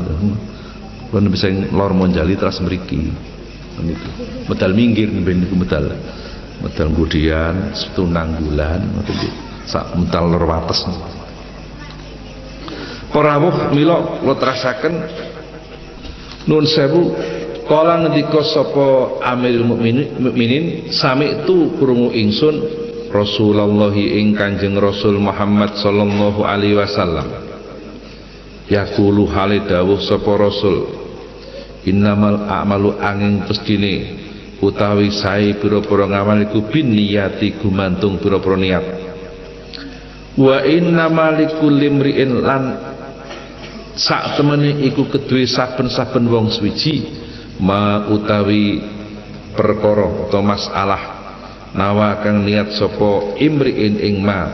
Kulo bisa lor monjali terus mriki. Niku. Medal minggir nembe niku medal budian setunang bulan ngoten nggih. Sak medal lor wates. Para rawuh mila kula terasaken nuwun sewu kala ngendika sapa Amirul Mukminin sami itu krungu ingsun Rasulullah ing Kanjeng Rasul Muhammad sallallahu alaihi wasallam yaqulu hale dawuh sapa Rasul innamal a'malu angin pestine utawi sae pira-pira ngamal iku binniyati gumantung pira-pira niat wa innamal likulli imri'in lan sak temene iku kedue saben-saben wong suwiji ma utawi perkara utawa masalah nawa kang niat sapa imriin ing ma,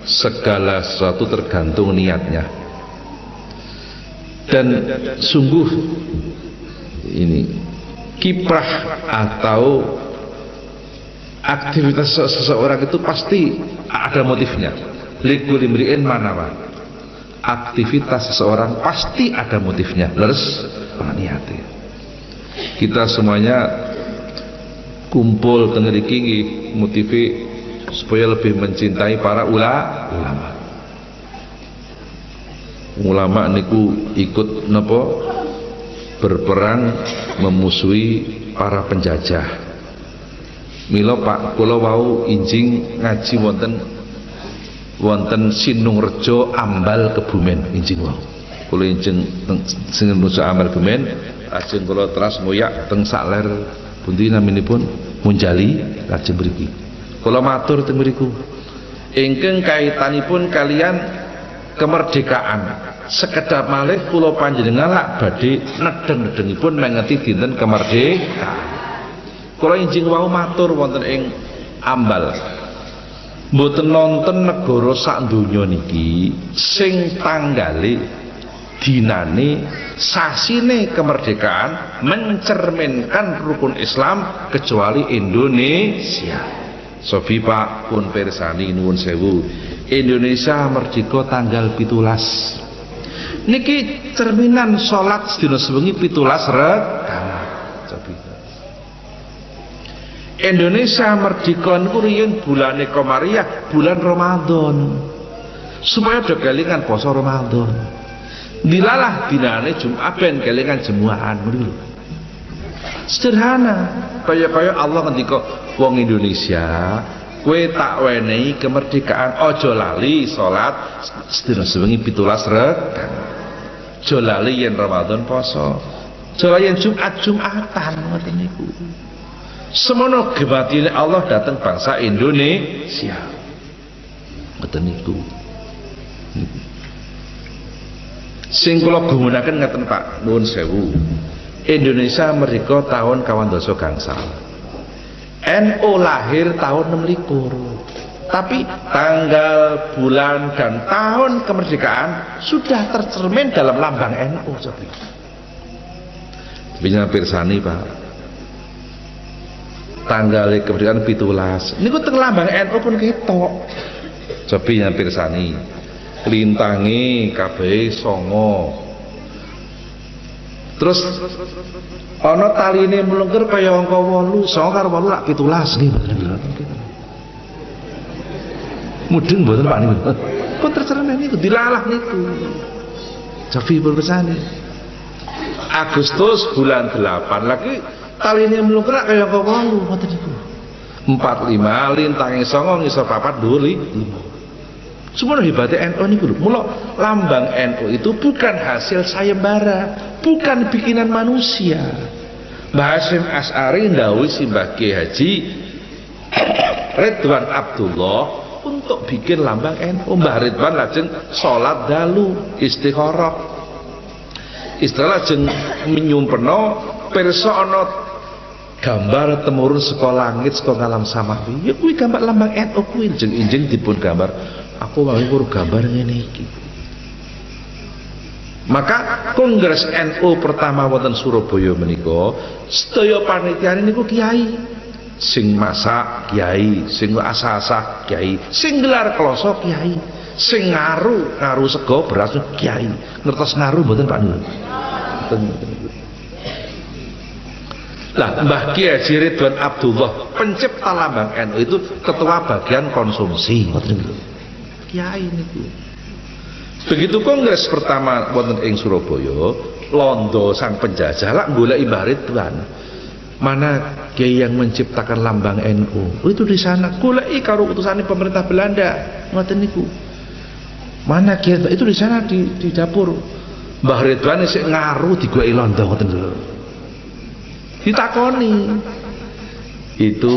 segala sesuatu tergantung niatnya. Dan sungguh ini kiprah atau aktivitas seseorang itu pasti ada motifnya. Likul imriin manawa, aktivitas seseorang pasti ada motifnya. Leres niatnya. Kita semuanya kumpul tengah iki motivi supaya lebih mencintai para ulama. Ulama niku ikut napa berperang memusuhi para penjajah. Mila Pak kula wau injing ngaji wonten Sinungrejo Ambal Kebumen injing wau. Kula injing Sinungrejo Ambal Kebumen, lajeng kula teras ngoyak teng sakler pundi naminipun Munjali lajeng mriki. Kula matur teng mriku. Ingkang kaitanipun kalian kemerdekaan. Sekedap malih kula panjenengan lak badhe nedeng-nedengipun mengeti dinten kemerdekaan. Kula injing wau matur wonten ing Ambal. Mboten nonton negara sak donya niki sing tanggale dinane sasine kemerdekaan mencerminkan rukun Islam kecuali Indonesia. Sofi Pak pun pirsani nuwun sewu. Indonesia merdeka tanggal 17. Niki cerminan salat sedina sewengi 17 rakaat. Indonesia merdeka niku riyen bulane Komariah, bulan Ramadan. Supaya do kelingan poso Ramadan. Dilalah dinane Jumat ben kelingan jemuahan mriku. Sederhana, kaya Allah ngendika wong Indonesia, kowe tak wenehi kemerdekaan, aja lali salat sedina sewengi 17 rakaat. Aja lali yen Ramadan poso. Aja lali yen Jumatan ngoten niku. Semono gebatine Allah datang bangsa Indonesia. Ngoten niku. Sing kula gumunaken ngaten Pak, nuwun sewu. Indonesia merdeka tahun 12 gangsal. NU lahir tahun 26. Tapi tanggal, bulan dan tahun kemerdekaan sudah tercermin dalam lambang NU. Binya pirsani Pak. Tanggal kemerdekaan 17. Niku teng lambang NU pun ketok. Cobi nya pirsani. Lintangi kabeh songo. Terus ana taline mlengker kaya angka 8, songo karo 8 lak 17 nggih. Mudeng mboten Pak niku. Pun tercermin niku dilalah niku. Cobi pirsani. Agustus bulan 8 lagi taline mlengker kaya angka 8 ngoten niku. 45 lintangi songo ngisor 4 duli. Semua hebatnya NU niku lho. Mula lambang NU itu bukan hasil sayembara, bukan bikinan manusia. Mbah Hasyim Asy'ari ndhawuhi Simbah Kiai Haji Ridwan Abdullah untuk bikin lambang NU. Mbah Ridwan lajeng salat dalu istikharah. Istilah lajeng menyumpeno pirsa ana gambar temurun saka langit saka alam samawi. Ya kuwi gambar lambang NU kuwi injing dipun gambar. Aku mau gambar ngene iki. Maka Kongres NU pertama wonten Surabaya menika, sedaya panitiane niku kiai. Sing masak kiai, sing asah-asah kiai, sing gelar kloso kiai, sing ngaru sego beras kiai. Ngertos ngaru mboten Pak Nur? Lah Mbah Kiai Haji Ridwan Abdullah pencipta lambang NU itu ketua bagian konsumsi. Kiai niku. Begitu kongres pertama wonten ing Surabaya, londo sang penjajah lak goleki Mbah Ridwan. Mana kiai yang menciptakan lambang NU? Oh, itu di sana. Goleki karo utusane pemerintah Belanda. Ngoten niku. Mana kiai itu di sana di dapur. Mbah Ridwan isih ngaru digoleki londo ngoten lho. Ditakoni. Itu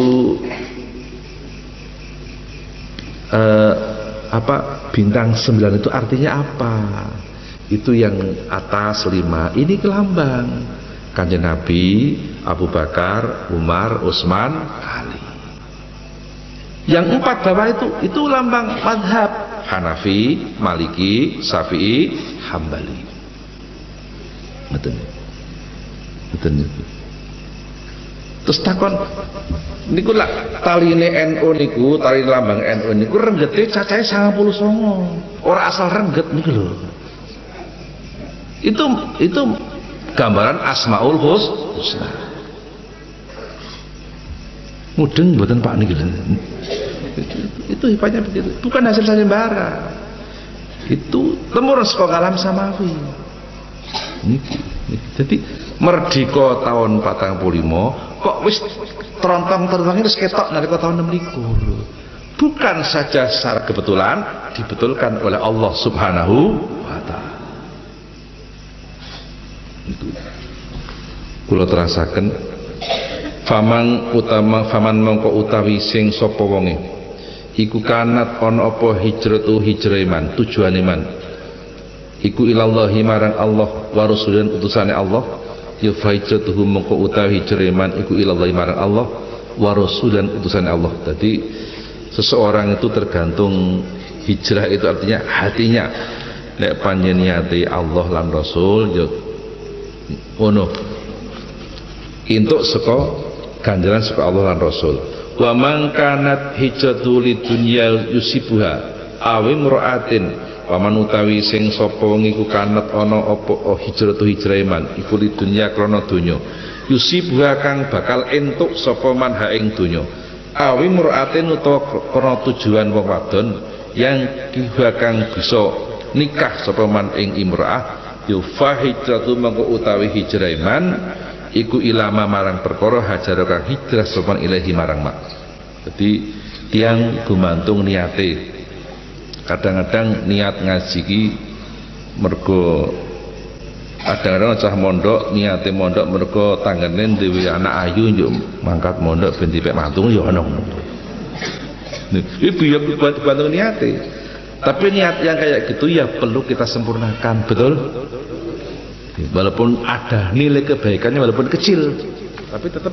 bintang 9 itu artinya apa? Itu yang atas 5 ini kelambang Kanjeng Nabi, Abu Bakar, Umar, Utsman, Ali. Yang 4 bawah itu lambang madhab Hanafi, Maliki, Syafi'i, Hambali. Betul. Terus takon niku lak taline NU niku, tali lambang NU niku renggete cacahe 99. Ora asal rengget niku lho. Itu gambaran Asmaul Husna. Mudeng mboten Pak niki. Itu hebatnya begitu. Bukan hasil sayembara. Itu temurun saka kalam samawi. Niki. Jadi merdeka tahun 45 kok wis terontong-terontong wis ketok nalika tahun 26. Bukan saja secara kebetulan dibetulkan oleh Allah Subhanahu wa taala. Itu kula terasaken faman mongko utawi sing sapa wonge iku kanat ana apa hijratu hijrah iman tujuan iman iku ilallahi marang Allah wa rasulun utusane Allah ya hijratuhu mongko utawi hijrah iman iku ilallahi marang Allah wa rasulun utusane Allah. Jadi seseorang itu tergantung hijrah itu artinya hatinya nek panjenengane Allah lan Rasul ya ono entuk saka ganjaran saka Allah lan Rasul. Wa man kanat hijratu lidunya yusibuha awi mraatin wa man utawi sing sapa wong iku kanat ana apa hijratu hijrah iman iku lidunya krana donya yusibuha kang bakal entuk sapa man ha ing donya awi mraatin utawa krana tujuan wong wadon yang kiba kang bisa nikah sapa man ing imraah yufa hijratu mangko utawi hijrah iman iku ilama marang perkara hajara kang hijrah sopan ilahi marang mak. Jadi tiang gumantung niate. Kadang-kadang niat ngaji ki mergo kadang-kadang cah mondok niate mondok mergo tanggane dhewe anak ayu yo mangkat mondok ben dipek mantung yo ono. Iki ya bantu niate. Tapi niat yang kayak gitu ya perlu kita sempurnakan, betul? Walaupun ada nilai kebaikannya walaupun kecil, tapi tetap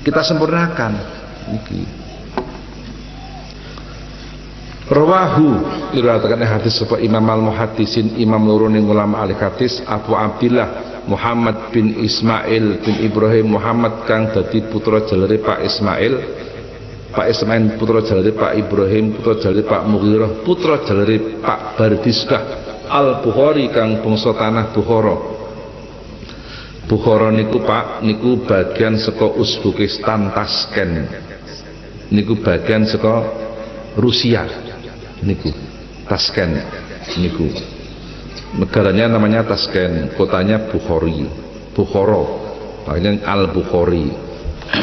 kita sempurnakan. Rawahu diriwayatkan hadis sapa Imam al-Muhaddisin Imam luruning ulama ahli hadis Abu Abdillah Muhammad bin Ismail bin Ibrahim Muhammad kang dadi putra jalare Pak Ismail putra jalare Pak Ibrahim putra jalare Pak Mughirah putra jalare Pak Bardisbah Al-Bukhari kang bangsa tanah Bukhara. Bukhara niku Pak niku bagian saka Uzbekistan Tashkent. Niku bagian saka Rusia. Niku Tashkent niku. Negaranya namanya Tashkent, kotanya Bukhari. Bukhara. Makanya Al-Bukhari.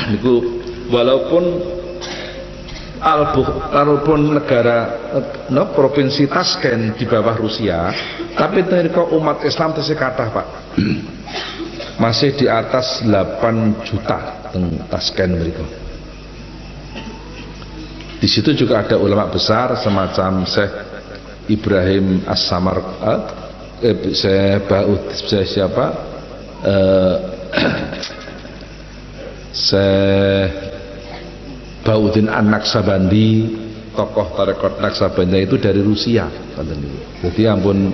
Niku walaupun negara provinsi Tashkent di bawah Rusia, tapi mereka umat Islam tesih kathah Pak. Masih di atas 8 juta teng Tashkent mereka. Di situ juga ada ulama besar semacam Syekh Ibrahim As-Samar Syekh siapa? Syekh Baudin An-Naksabandi, tokoh tarekat Naksabandi itu dari Rusia. Jadi ampun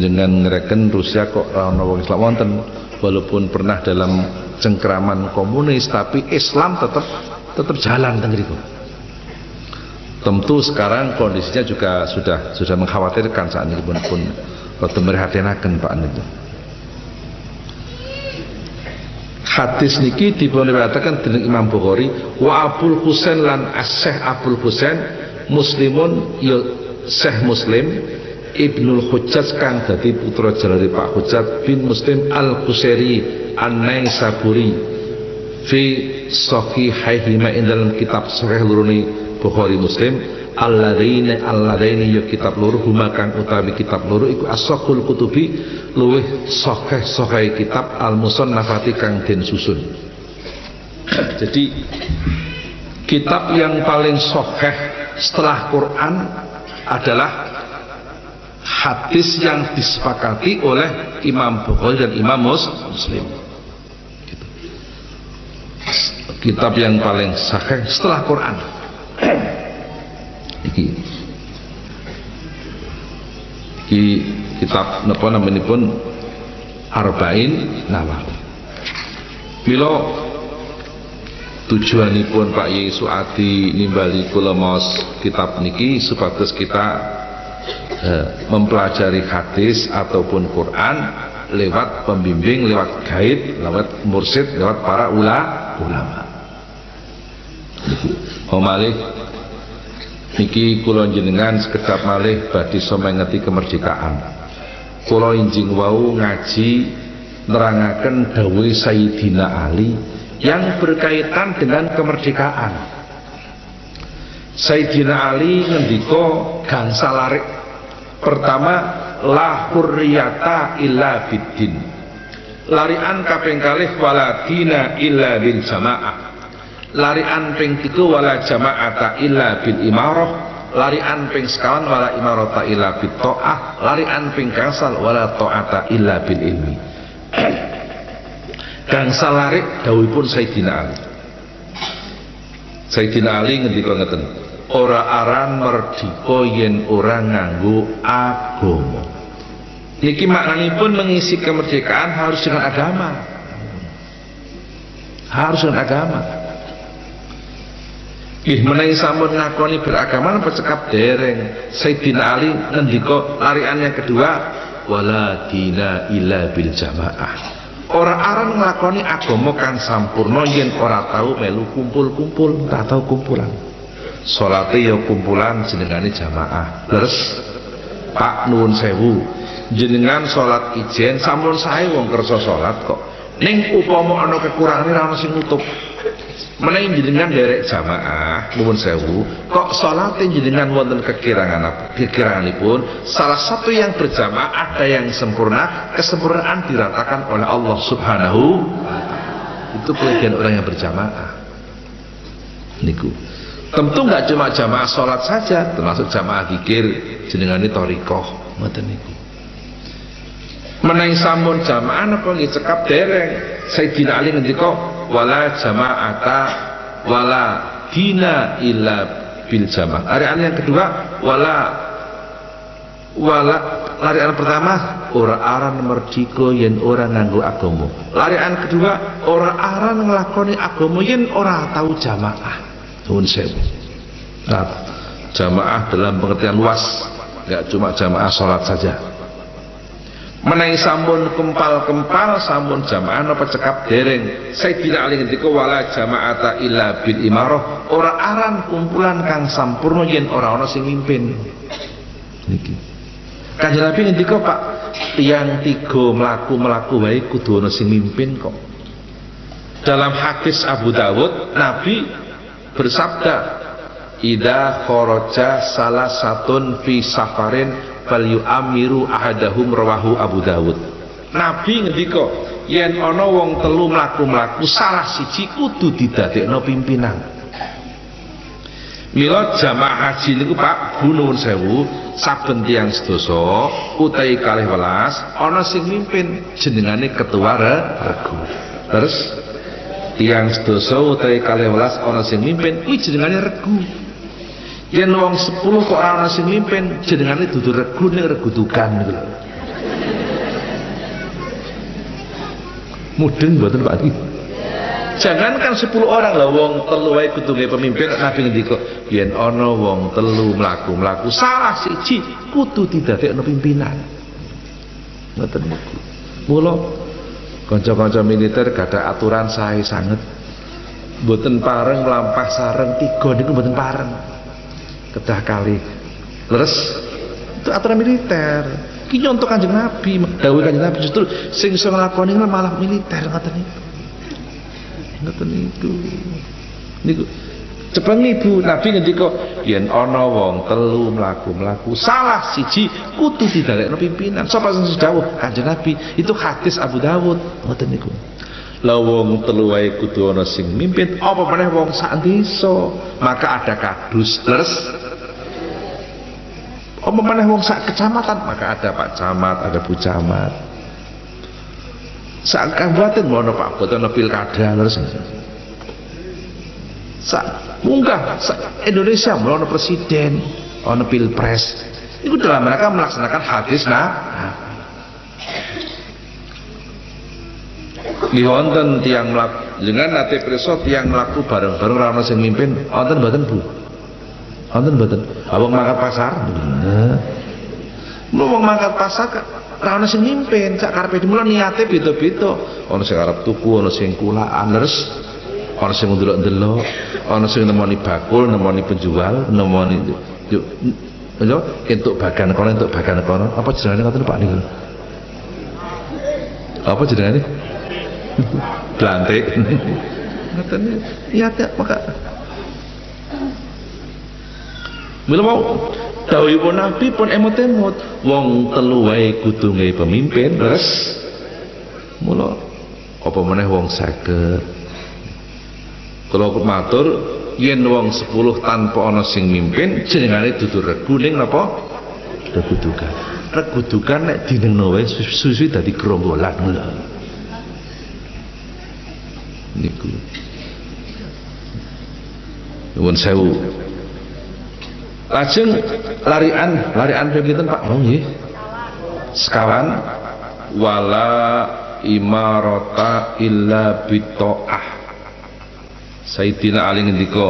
dengan ngereken Rusia kok ana wong Islam wonten, walaupun pernah dalam cengkraman komunis, tapi Islam tetap jalan teng mriku. Tentu sekarang kondisinya juga sudah mengkhawatirkan saat ini pun rada merhatinaken Pak niku. Hadis niki dipuniwataken dening Imam Bukhari wa Abul Husain lan Syekh Abul Husain Muslimun ya Syekh Muslim Ibnul Hujjaj kang dadi putra jalare Pak Hujjaj bin Muslim Al-Qusairi An-Naisaburi fi sahihaihi ma dalam kitab sahih lurune Bukhari Muslim alladaini ya kitab loro huma kang utawi kitab loro iku as-sahul kutubi luwih sahih kitab al-musannafati kang den susun. Jadi kitab yang paling sahih setelah Quran adalah hadis yang disepakati oleh Imam Bukhari dan Imam Muslim. Gitu. Kitab yang paling sahih setelah Quran. Iki kitab napa namanipun Arba'in Nawawi. Mila tujuanipun Pak Yai Suadi nimbali kula maos kitab niki supados kita mempelajari hadis ataupun Quran lewat pembimbing, lewat guide, lewat mursyid, lewat para ulama. Malih niki kula jenengan sekedap malih badhe somengeti kemerdekaan. Kula injing wau ngaji nerangaken dawuh Sayyidina Ali yang berkaitan dengan kemerdekaan. Sayyidina Ali ngendika gangsal larik. Pertama, la hurriyata illa biddin. Larian kaping kalih wala dina illa bil jamaah. Larian ping 3 wala jama'ata illa bil imarah. Larian ping sekawan wala imarata illa bit ta'ah. Larian ping gangsal wala ta'ata illa bil ilmi. Gangsal larik dawuhipun Sayyidina Ali. Sayyidina Ali ngendika ngeten, ora aran merdeka yen ora nganggo agama. Niki maknanipun mengisi kemerdekaan harus dengan agama. Harus dengan agama. Menawi sampun ngakoni beragama napa cekap dereng. Sayyidina Ali ngendika larian yang kedua wala dina illa bil jamaah. Ora aran nglakoni agama kang sampurna yen ora tau melu kumpul-kumpul, ora tau kumpulan. Salate ya kumpulan jenengane jamaah. Leres Pak nuwun sewu, jenengan salat ijen sampun sae wong kersa salat kok. Ning upama ana kekurangane ora ana sing nutup. Menawi jenengan derek jamaah nuwun sewu, kok salate jenengan wonten kekiranganipun, salah satu yang berjamaah ada yang sempurna, kesempurnaan diratakan oleh Allah Subhanahu. Itu kelebihan orang yang berjamaah. Niku. Tentu enggak cuma jamaah salat saja, termasuk jamaah zikir jenengane thariqah, ngoten niku. Menawi sampun jamaah napa nggih cekap dereng. Sayyidina Ali ngendika wala jama'ata wala dina illa bil jamaah. Larian yang kedua wala larian pertama ora aran merdeka yen ora nganggo agama. Larian kedua ora aran nglakoni agama yen ora tau jamaah. Nuwun sewu. Nah, jamaah dalam pengertian luas, enggak cuma jamaah salat saja. Menawi sampun kempal-kempal sampun jamaah napa cekap dereng. Sayyidina Ali ngendika wala jama'ata illa bil imarah. Ora aran kumpulan kang sampurna yen ora ana sing mimpin. Niki. Kanjeng Nabi ngendika Pak, tiyang 3 mlaku-mlaku wae kudu ana sing mimpin kok. Dalam hadis Abu Dawud Nabi bersabda, "Idza kharaja salasatun fi safarin fal yu'amiru ahadahum," rawahu Abu Dawud. Nabi ngendika yen ana wong telu mlaku-mlaku salah siji kudu didadekno pimpinan. Mila jamaah haji niku Pak nuwun sewu, saben tiyang sedasa utawi 12 ana sing mimpin jenengane ketua regu. Terus tiyang sedasa utawi 12 ana sing mimpin kuwi jenengane regu. Yen wong 10 kok ora ana sing mimpin jenengane dudu regu ning regudukan niku lho. Mudeng mboten Pak iki. Jangankan 10 orang lah wong 3 wae kudu nggih pemimpin. Nabi ngendika yen ana wong 3 mlaku-mlaku salah siji kudu didadekno pimpinan. Ngoten niku. Mula kanca-kanca militer gadah aturan sae sanget. Mboten pareng mlampah sareng 3 niku mboten pareng. Kedah kali leres itu aturan militer. Iki nyontok Kanjeng Nabi, dawuh Kanjeng Nabi justru sing iso nglakoni malah militer ngoten niku. Ngoten niku. Niku cepeng Ibu Nabi ngendika yen ana wong 3 mlaku-mlaku salah siji kudu didadekno pimpinan. Sapa sing dawuh Kanjeng Nabi? Itu hadis Abu Dawud ngoten niku. Lah wong 3 wae kudu ana sing mimpin, apa meneh wong sak desa. Maka ada kadus, leres Apa maneh wong sak kecamatan, maka ada Pak Camat, ada Bu Camat. Sak kabupaten ono Pak Bupati, ono pilkada terus. Sak munggah sak Indonesia ono presiden, ono pilpres. Itu dalam mereka melaksanakan hadis Nggih wonten tiyang mlaku jenengan nate pirsa tiyang mlaku bareng-bareng ra ono sing mimpin, wonten mboten Bu? Wonten mboten? Wong mangkat pasar. Mula wong mangkat pasar ra ono sing mimpin, sak karepe mula niate beda-beda. Ono sing arep tuku, ono sing kulaan, leres. Ono sing ndelok-ndelok, ono sing nemoni bakul, nemoni penjual, nemoni yo entuk bagan kono, entuk bagan kono. Apa jenenge ngoten Pak niku? Apa jenenge? Blantik. Ngoten niate maka mila mau dawuhipun Nabi pun emot-emot wong telu wae kudu nggih pemimpin leres. Mula apa meneh wong 50. Kalau matur yen wong 10 tanpa ana sing mimpin jenengane dudu regu ning napa? Regudukan. Regudukan nek dinengno wae susu dadi gerombolan lho. Niku. Nuwun sewu. Lajeng larian pinten Pak? Oh nggih. Sekawan wala imarata illa bitaah. Sayyidina Ali ngendika,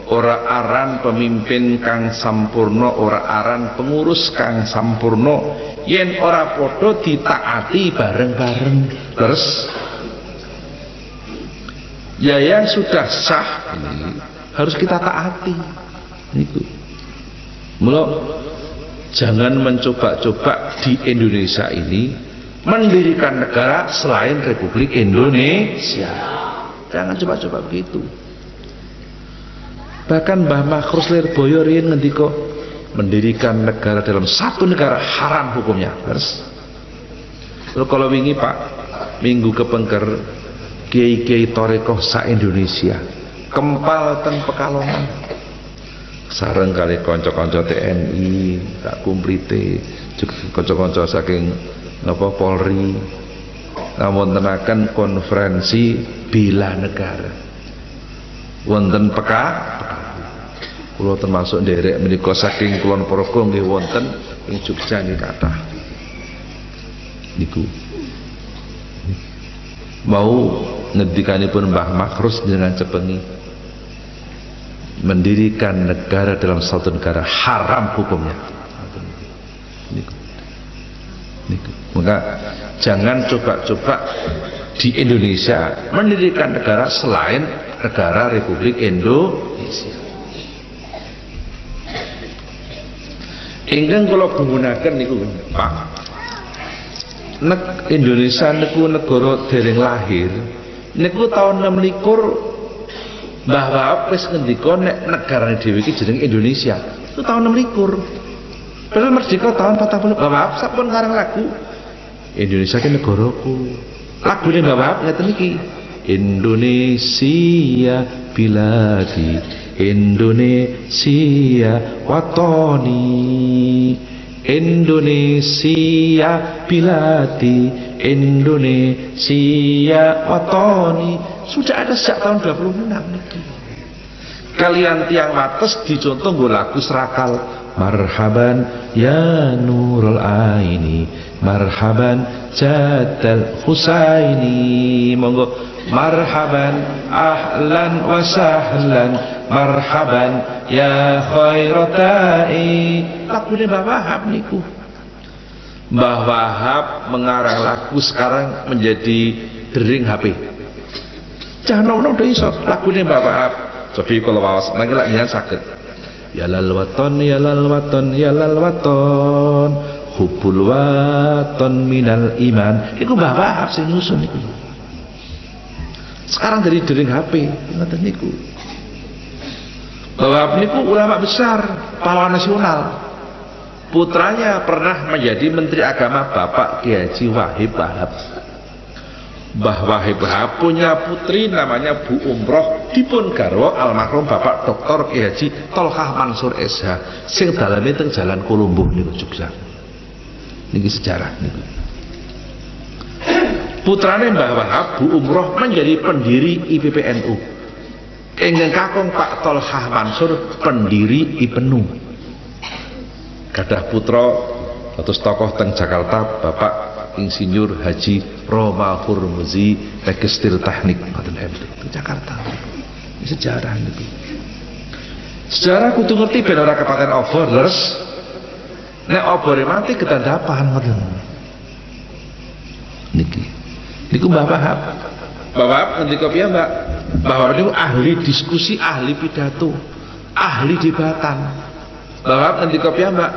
ora aran pemimpin kang sampurna, ora aran pengurus kang sampurna yen ora padha ditaati bareng-bareng. Terus ya yang sudah sah ini harus kita taati. Niku. Mula jangan mencoba-coba di Indonesia ini mendirikan negara selain Republik Indonesia. Jangan coba-coba begitu. Bahkan Mbah Makhrus Lirboyo riyen ngendika mendirikan negara dalam satu negara haram hukumnya. Terus kalau wingi Pak minggu kepengker kiai-kiai torekoh sa Indonesia kempal ten Pekalongan sareng kali kanca-kanca TNI tak kumplite kanca-kanca saking napa Polri ngawontenaken konferensi bela negara wonten kula termasuk nderek menika saking Kulon Progo nggih wonten ing Jogja nggih kathah niku mau ngendikanipun Mbah Makhrus dengan cepengi mendirikan negara dalam satu negara haram hukumnya niku. Maka jangan coba-coba di Indonesia mendirikan negara selain negara Republik Indonesia. Ingkang kula gunaken niku Pak, Indonesia niku negara dereng lahir niku tahun 26 Mbah Wahab wis ngendika nek negarane dhewe iki jeneng Indonesia itu tahun 26. Padahal merdeka tahun 40. Mbah Wahab sampun ngarang lagu Indonesia ki negaraku. Lagune Mbah Wahab ngeten iki. Indonesia biladi, Indonesia watoni, Indonesia biladi, Indonesia watoni. Sudah ada sejak tahun 26 niki. Kalian tiang wates dicontoh nggo lagu serakal. Marhaban ya nurul aini, marhaban jadal husaini. Monggo marhaban ahlan wa sahlan, marhaban ya khairatai. Lagune Mbah Wahab niku. Mbah Wahab mengarang lagu sekarang menjadi dering HP. Jangan ono iso lagune Mbah Wahab. Jadi kalau wawas nang lak nyanyi saged. Ya lal waton, ya lal waton, ya lal waton, hubbul waton minal iman. Iku Mbah Wahab sing nyusun niku. Sekarang dari dering HP ngoten niku. Mbah Wahab niku ulama besar, pahlawan nasional. Putranya pernah menjadi Menteri Agama Bapak Ki Haji Wahib Wahab. Mbah Wahib punya putri namanya Bu Umroh, dipun garwa almarhum Bapak Dr. Ki Haji Tolkah Mansur SH sing daleme teng Jalan Kolombo niku Jogja. Niki sejarah niku. Putrane Mbah Wahab, Bu Umroh menjadi pendiri IPPNU. Ingkang kakung Pak Tolkah Mansur pendiri IPNU. Gadah putra atus tokoh teng Jakarta Bapak Insinyur Haji Roma Hurmuzi Tekstil Teknik ngoten di Jakarta. Ini sejarah niku. Sejarah kudu ngerti ben ora kepaten obor leres. Nek obore mati ketandapan ngoten. Niku Mbah Wahab. Mbah Wahab ngendika piye, Mbak? Mbah Wahab niku ahli diskusi, ahli pidato, ahli debatan. Mbah Wahab ngendika piye, Mbak?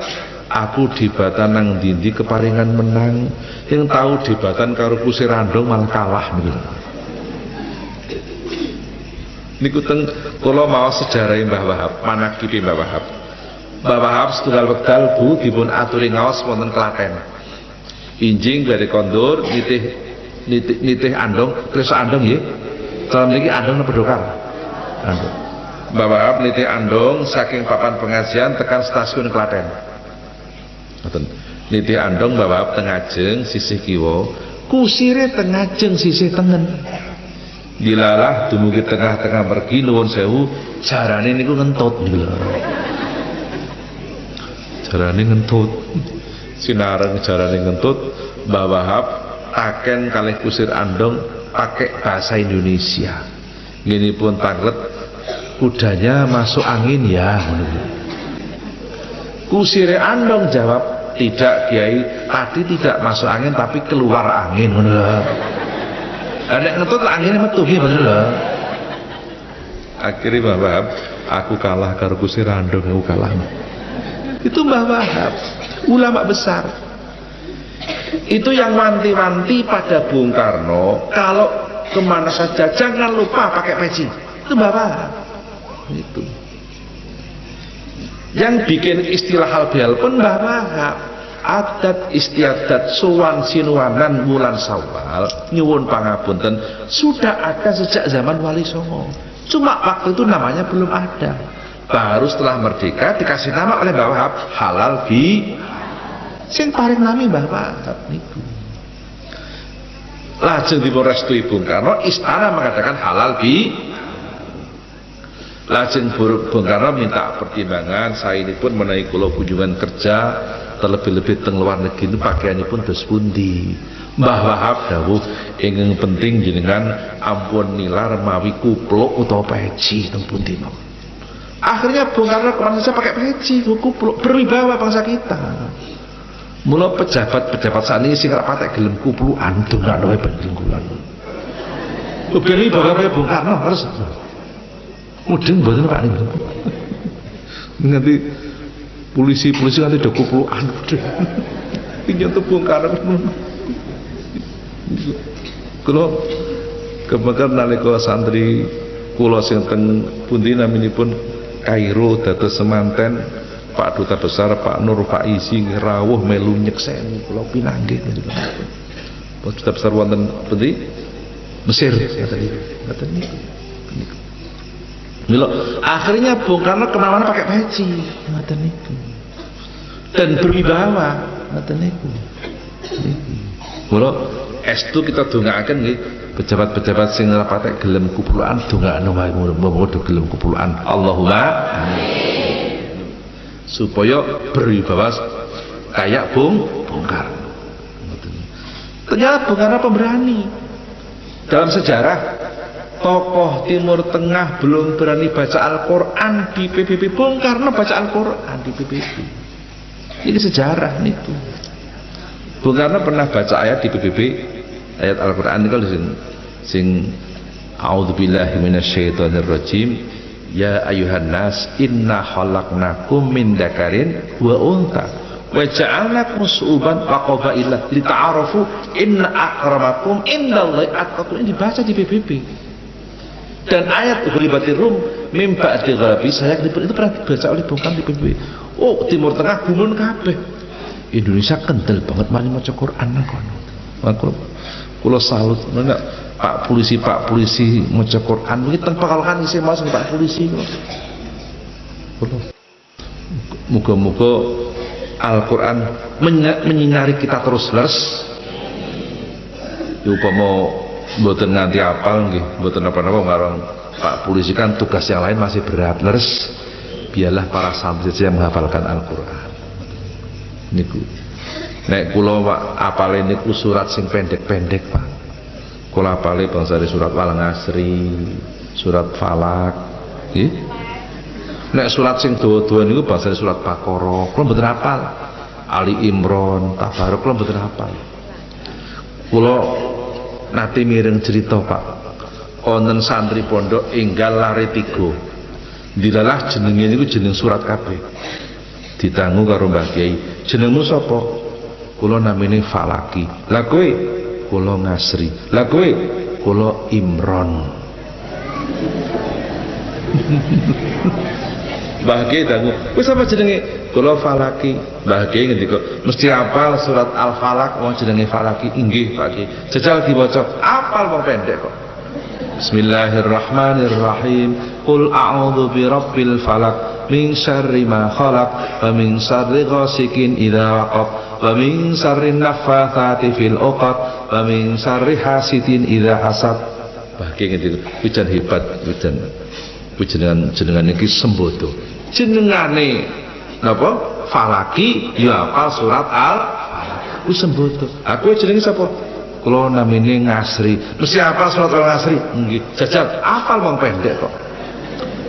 Aku debatan nang ndi keparingan menang, yang tahu debatan karo Kusir Andong malah kalah niku. Niku teng kula maos sejarah Mbah Wahab, manakibe Mbah Wahab. Mbah Wahab setunggal wekdal Bu dipun aturi ngaos wonten Klaten. Injing dari kondur nitih Andong, terus Andong nggih. Salam niki Andong napa Dokar? Andong. Mbah Wahab nitih Andong saking papan pengajian tekan stasiun Klaten. Nitih Andong Mbah Wahab teng ajeng sisih kiwa, kusire teng ajeng sisih tengen. Dilalah dumugi tengah-tengah mergi nuwun sewu, jarane niku ngentut niku lho. Jarane ngentut. Sinareng jarane ngentut, Mbah Wahab taken kalih Kusir Andong pakai bahasa Indonesia. Gini pun tanglet, kudanya masuk angin ya. Kusire Andong jawab, tidak Kiai, tadi tidak masuk angin tapi keluar angin. Nek ngentut anginnya metu nggih bener lho. Akhirnya Mbah Wahab, aku kalah karo Kusir Andong, aku kalah. Itu Mbah Wahab, ulama besar. Itu yang wanti-wanti pada Bung Karno, kalau kemana saja jangan lupa pakai peci. Itu Mbah Wahab. Itu. Yang bikin istilah halbial pun Mbah Wahab. Adat istiadat sowan sinuanan wulan Syawal nyuwun pangapunten sudah ada sejak zaman Wali Songo. Cuma waktu itu namanya belum ada. Baru setelah merdeka dikasih nama oleh Mbah Wahab halal bi. Sing paling nami Mbah Wahab niku. Lajeng dipun restui Bung Karno, istana mengadakan halal bi. Lajeng Bung Karno minta pertimbangan, saya ini pun menaiki kula kunjungan kerja, terlebih-lebih teng luar negeri itu pakaiannya pun dos pundi. Mbah Wahab dawuh ingkang penting jenengan ampun nilar mawi kupluk utawa peci teng pundi. Akhirnya Bung Karno kemana saja pakai peci, kupluk, berwibawa bangsa kita. Mula pejabat-pejabat saat ini sing ora patek gelem kuplukan dongakno wae ben gelem. Berwibawa kaya Bung Karno harus. Mudeng mboten Pak niku. Nganti polisi-polisi nganti do kuplukan. Nyentuh Bung Karno. Kula kebetulan nalika santri kula sing teng pundi naminipun Kairo dados semanten Pak Duta Besar Pak Nur Faizi rawuh melu nyekseni kula pinanggih niku. Pak Duta Besar wonten pundi? Mesir ngaten niku. Mila akhirnya Bung Karno kemana pakai peci ngoten niku. Dan berwibawa ngoten niku. Mula estu kita dongaaken nggih pejabat-pejabat sing ora patek gelem kuplukan dongakno wae muga gelem kuplukan. Allahumma amin. Supaya berwibawa kayak Bung Karno. Ternyata Bung Karno pemberani. Dalam sejarah tokoh Timur Tengah belum berani baca Al-Quran di PBB, Bung Karno baca Al-Quran di PBB. Ini sejarah niku. Bung Karno pernah baca ayat di PBB, ayat Al-Quran itu sing a'udzubillahi minasyaitonirrajim, ya ayuhan nas inna khalaqnakum min dzakarin wa untha wa ja'alnakum syu'uban wa qabaila lita'arafu inna akramakum indallahi atqakum. Ini dibaca di PBB. Dan ayat Ghulibatir Rum mim ba'di ghabi saya itu pernah dibaca oleh Bung Karno di PBB. Oh, Timur Tengah gumun kabeh. Indonesia kendel banget mari maca Quran nang kono. Kula salut nek Pak Polisi maca Quran iki teng Pekalongan isih mas Pak Polisi kula. Muga-muga Al-Quran menyinari kita terus leres. Upama mboten nganti apal nggih, mboten apa-apa ngarang Pak Polisi kan tugas yang lain masih berat leres. Biarlah para santri yang menghafalkan Al-Quran. Niku nek kula Pak apale niku surat sing pendek-pendek Pak. Kula apale bangsane surat Wal Ngasri, surat Falak, nggih. Nek surat sing dawa-dawa niku bangsane surat Baqarah, kula mboten hafal. Ali Imran, Tabarok kula mboten hafal. Kula nate mireng cerita Pak. Wonten santri pondok enggal lare 3. Dilalah jenenge niku jeneng surat kabeh. Ditanggu karo Mbah Kiai. Jenengmu sapa? Kula namine Falaki. Lah kowe? Kula Ngasri. Lah kowe? Kula Imron. Mbah Kiai dangu, "Kowe sapa jenenge?" Kula Falaki. Mbah Kiai ngendika, "Mesti hafal surat Al-Falaq wong jenenge Falaki." "Inggih, Pak Kiai." Jajal diwaca, apal wong pendek kok. Bismillahirrahmanirrahim. Qul a'udzu birabbil falaq min syarri ma khalaq wa min syarri ghasikin idza waqab wa min syarri naffatsati fil 'uqad wa min syarri hasidin idza hasad. Bahkan itu wijan hebat wijan. Jenengan iki sembodo. Jenengane napa? Falaki ya hafal surat Al-Falaq. Ku sembodo. Aku jenenge sapa? Kula namine Ngasri. Mesti hafal surat Al-Ngasri? Nggih. Jajal hafal wong pendek kok.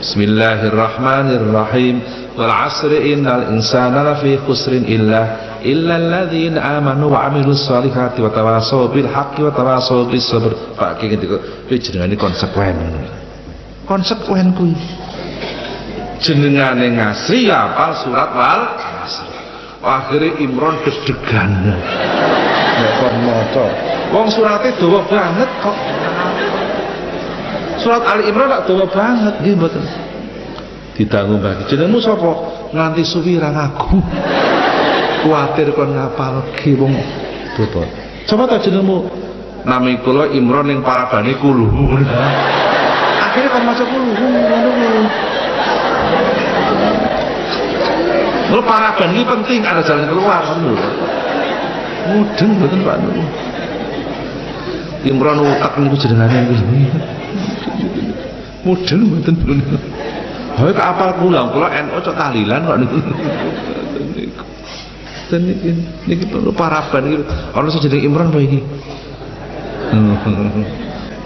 Bismillahirrahmanirrahim. Wal 'asri innal insana lafi khusrin illa alladzina amanu wa 'amilus solihati wa tawassaw bil haqqi wa tawassaw bis sabr. Pak Ki ngendika, "Kowe jenengane konsekuen." Konsekuen kuwi. Jenengane Ngasri hafal surat Al-Ngasri. Akhire Imron deg-degan. Nek kon maca wong surate dawa banget kok. Surat Ali Imran tak dawa banget nggih mboten. Didangu Mbah, "Jenengmu sapa?" "Nganti suwi ra ngaku." Kuwatir kon ngapalke wong bobot. "Sapa ta jenengmu?" "Nami kula Imran ning parabane kulu." Akhirnya kon maca kulu. Lho paraban ini penting, ada jalan keluar lho. Mudeng mboten Pak niku. Imron utak niku jenengane nggih. Mudeng mboten niku. Hae kok apal kula NU cok tahlilan kok niku. Dan niki paraban iki ana sing jeneng Imron apa iki?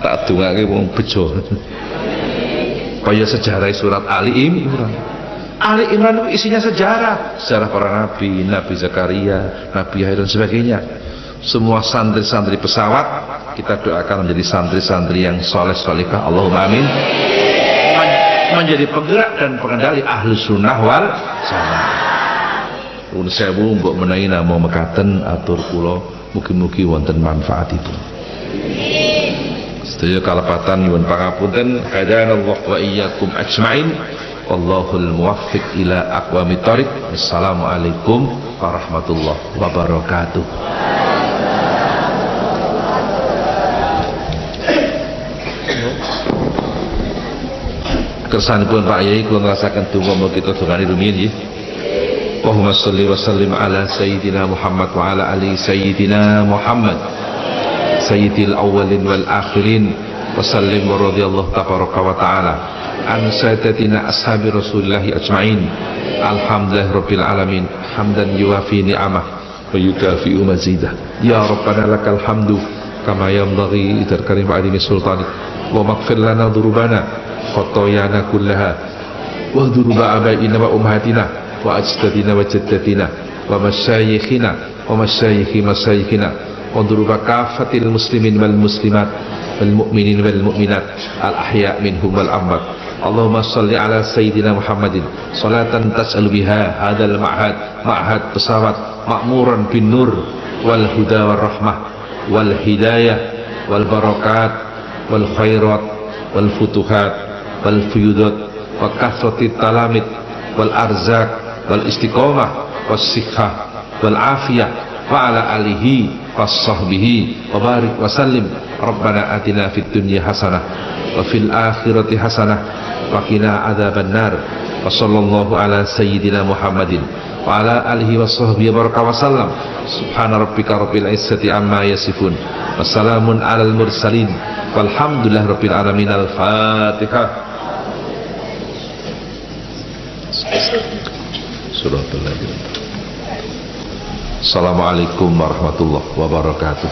Tak dongake wong bejo. Kaya sejarah surat Ali Imran. Ali Imran isinya sejarah para nabi, Nabi Zakaria, Nabi Yahya dan sebagainya. Semua santri-santri pesawat kita doakan menjadi santri-santri yang soleh solehah, Allahumma amin. Menjadi penggerak dan pengendali ahlu sunnah wal jamaah. Pun sewu mbok menawi namo mekaten atur kula mugi-mugi wonten manfaatipun. Sedaya kalepatan nyuwun pangapunten, hadanallahu wa iyyakum ajmain. Wallahul muwaffiq ila aqwamit thoriq. Assalamualaikum warahmatullahi wabarakatuh. Kersanipun Pak Yai kula ngrasaken donga mugi kita dongani rumiyin nggih. Allahumma shalli wa sallim ala sayyidina Muhammad wa ala ali sayyidina Muhammad sayyidil awwalin wal akhirin wa sallim wa radhiyallahu tabaraka wa ta'ala an saadatina ashabi rasulillahi ajma'in. Alhamdulillah rabbil alamin hamdan yuwafi ni'amah wa yudafi'u mazidah. Ya rabbana lakal hamdu kama yanbaghi lidar karim adimi sultanik wa maghfir lana dhurubana khotoyana kullaha wa dhuruba abaina wa ummahatina wa ajdadina wa jaddatina wa masyayikhina wa masyayikhi masyayikhina wa dhuruba kafatil muslimin wal muslimat wal mu'minin wal mu'minat al ahya' minhum wal amwat. Allahumma salli ala sayyidina Muhammadin salatan tas'alu biha hadal ma'had pesawat ma'muran bin nur wal huda wal rahmah wal hidayah wal barakat wal khairat wal futuhat wal fuyudat wa kasratit talamid wal arzak wal istiqamah was sikhah wal afiyah wa ala alihi wasahbihi wa barik wa sallim. Rabbana atina fid dunya hasanah wa fil akhirati hasanah wa qina adzabannar. Wa sallallahu ala sayyidina Muhammadin wa ala alihi wa sahbihi baraka wa sallam. Subhana rabbika rabbil izzati amma yasifun. Wassalamun alal mursalin. Walhamdulillah rabbil alamin. Al-Fatihah. Assalamualaikum warahmatullahi wabarakatuh.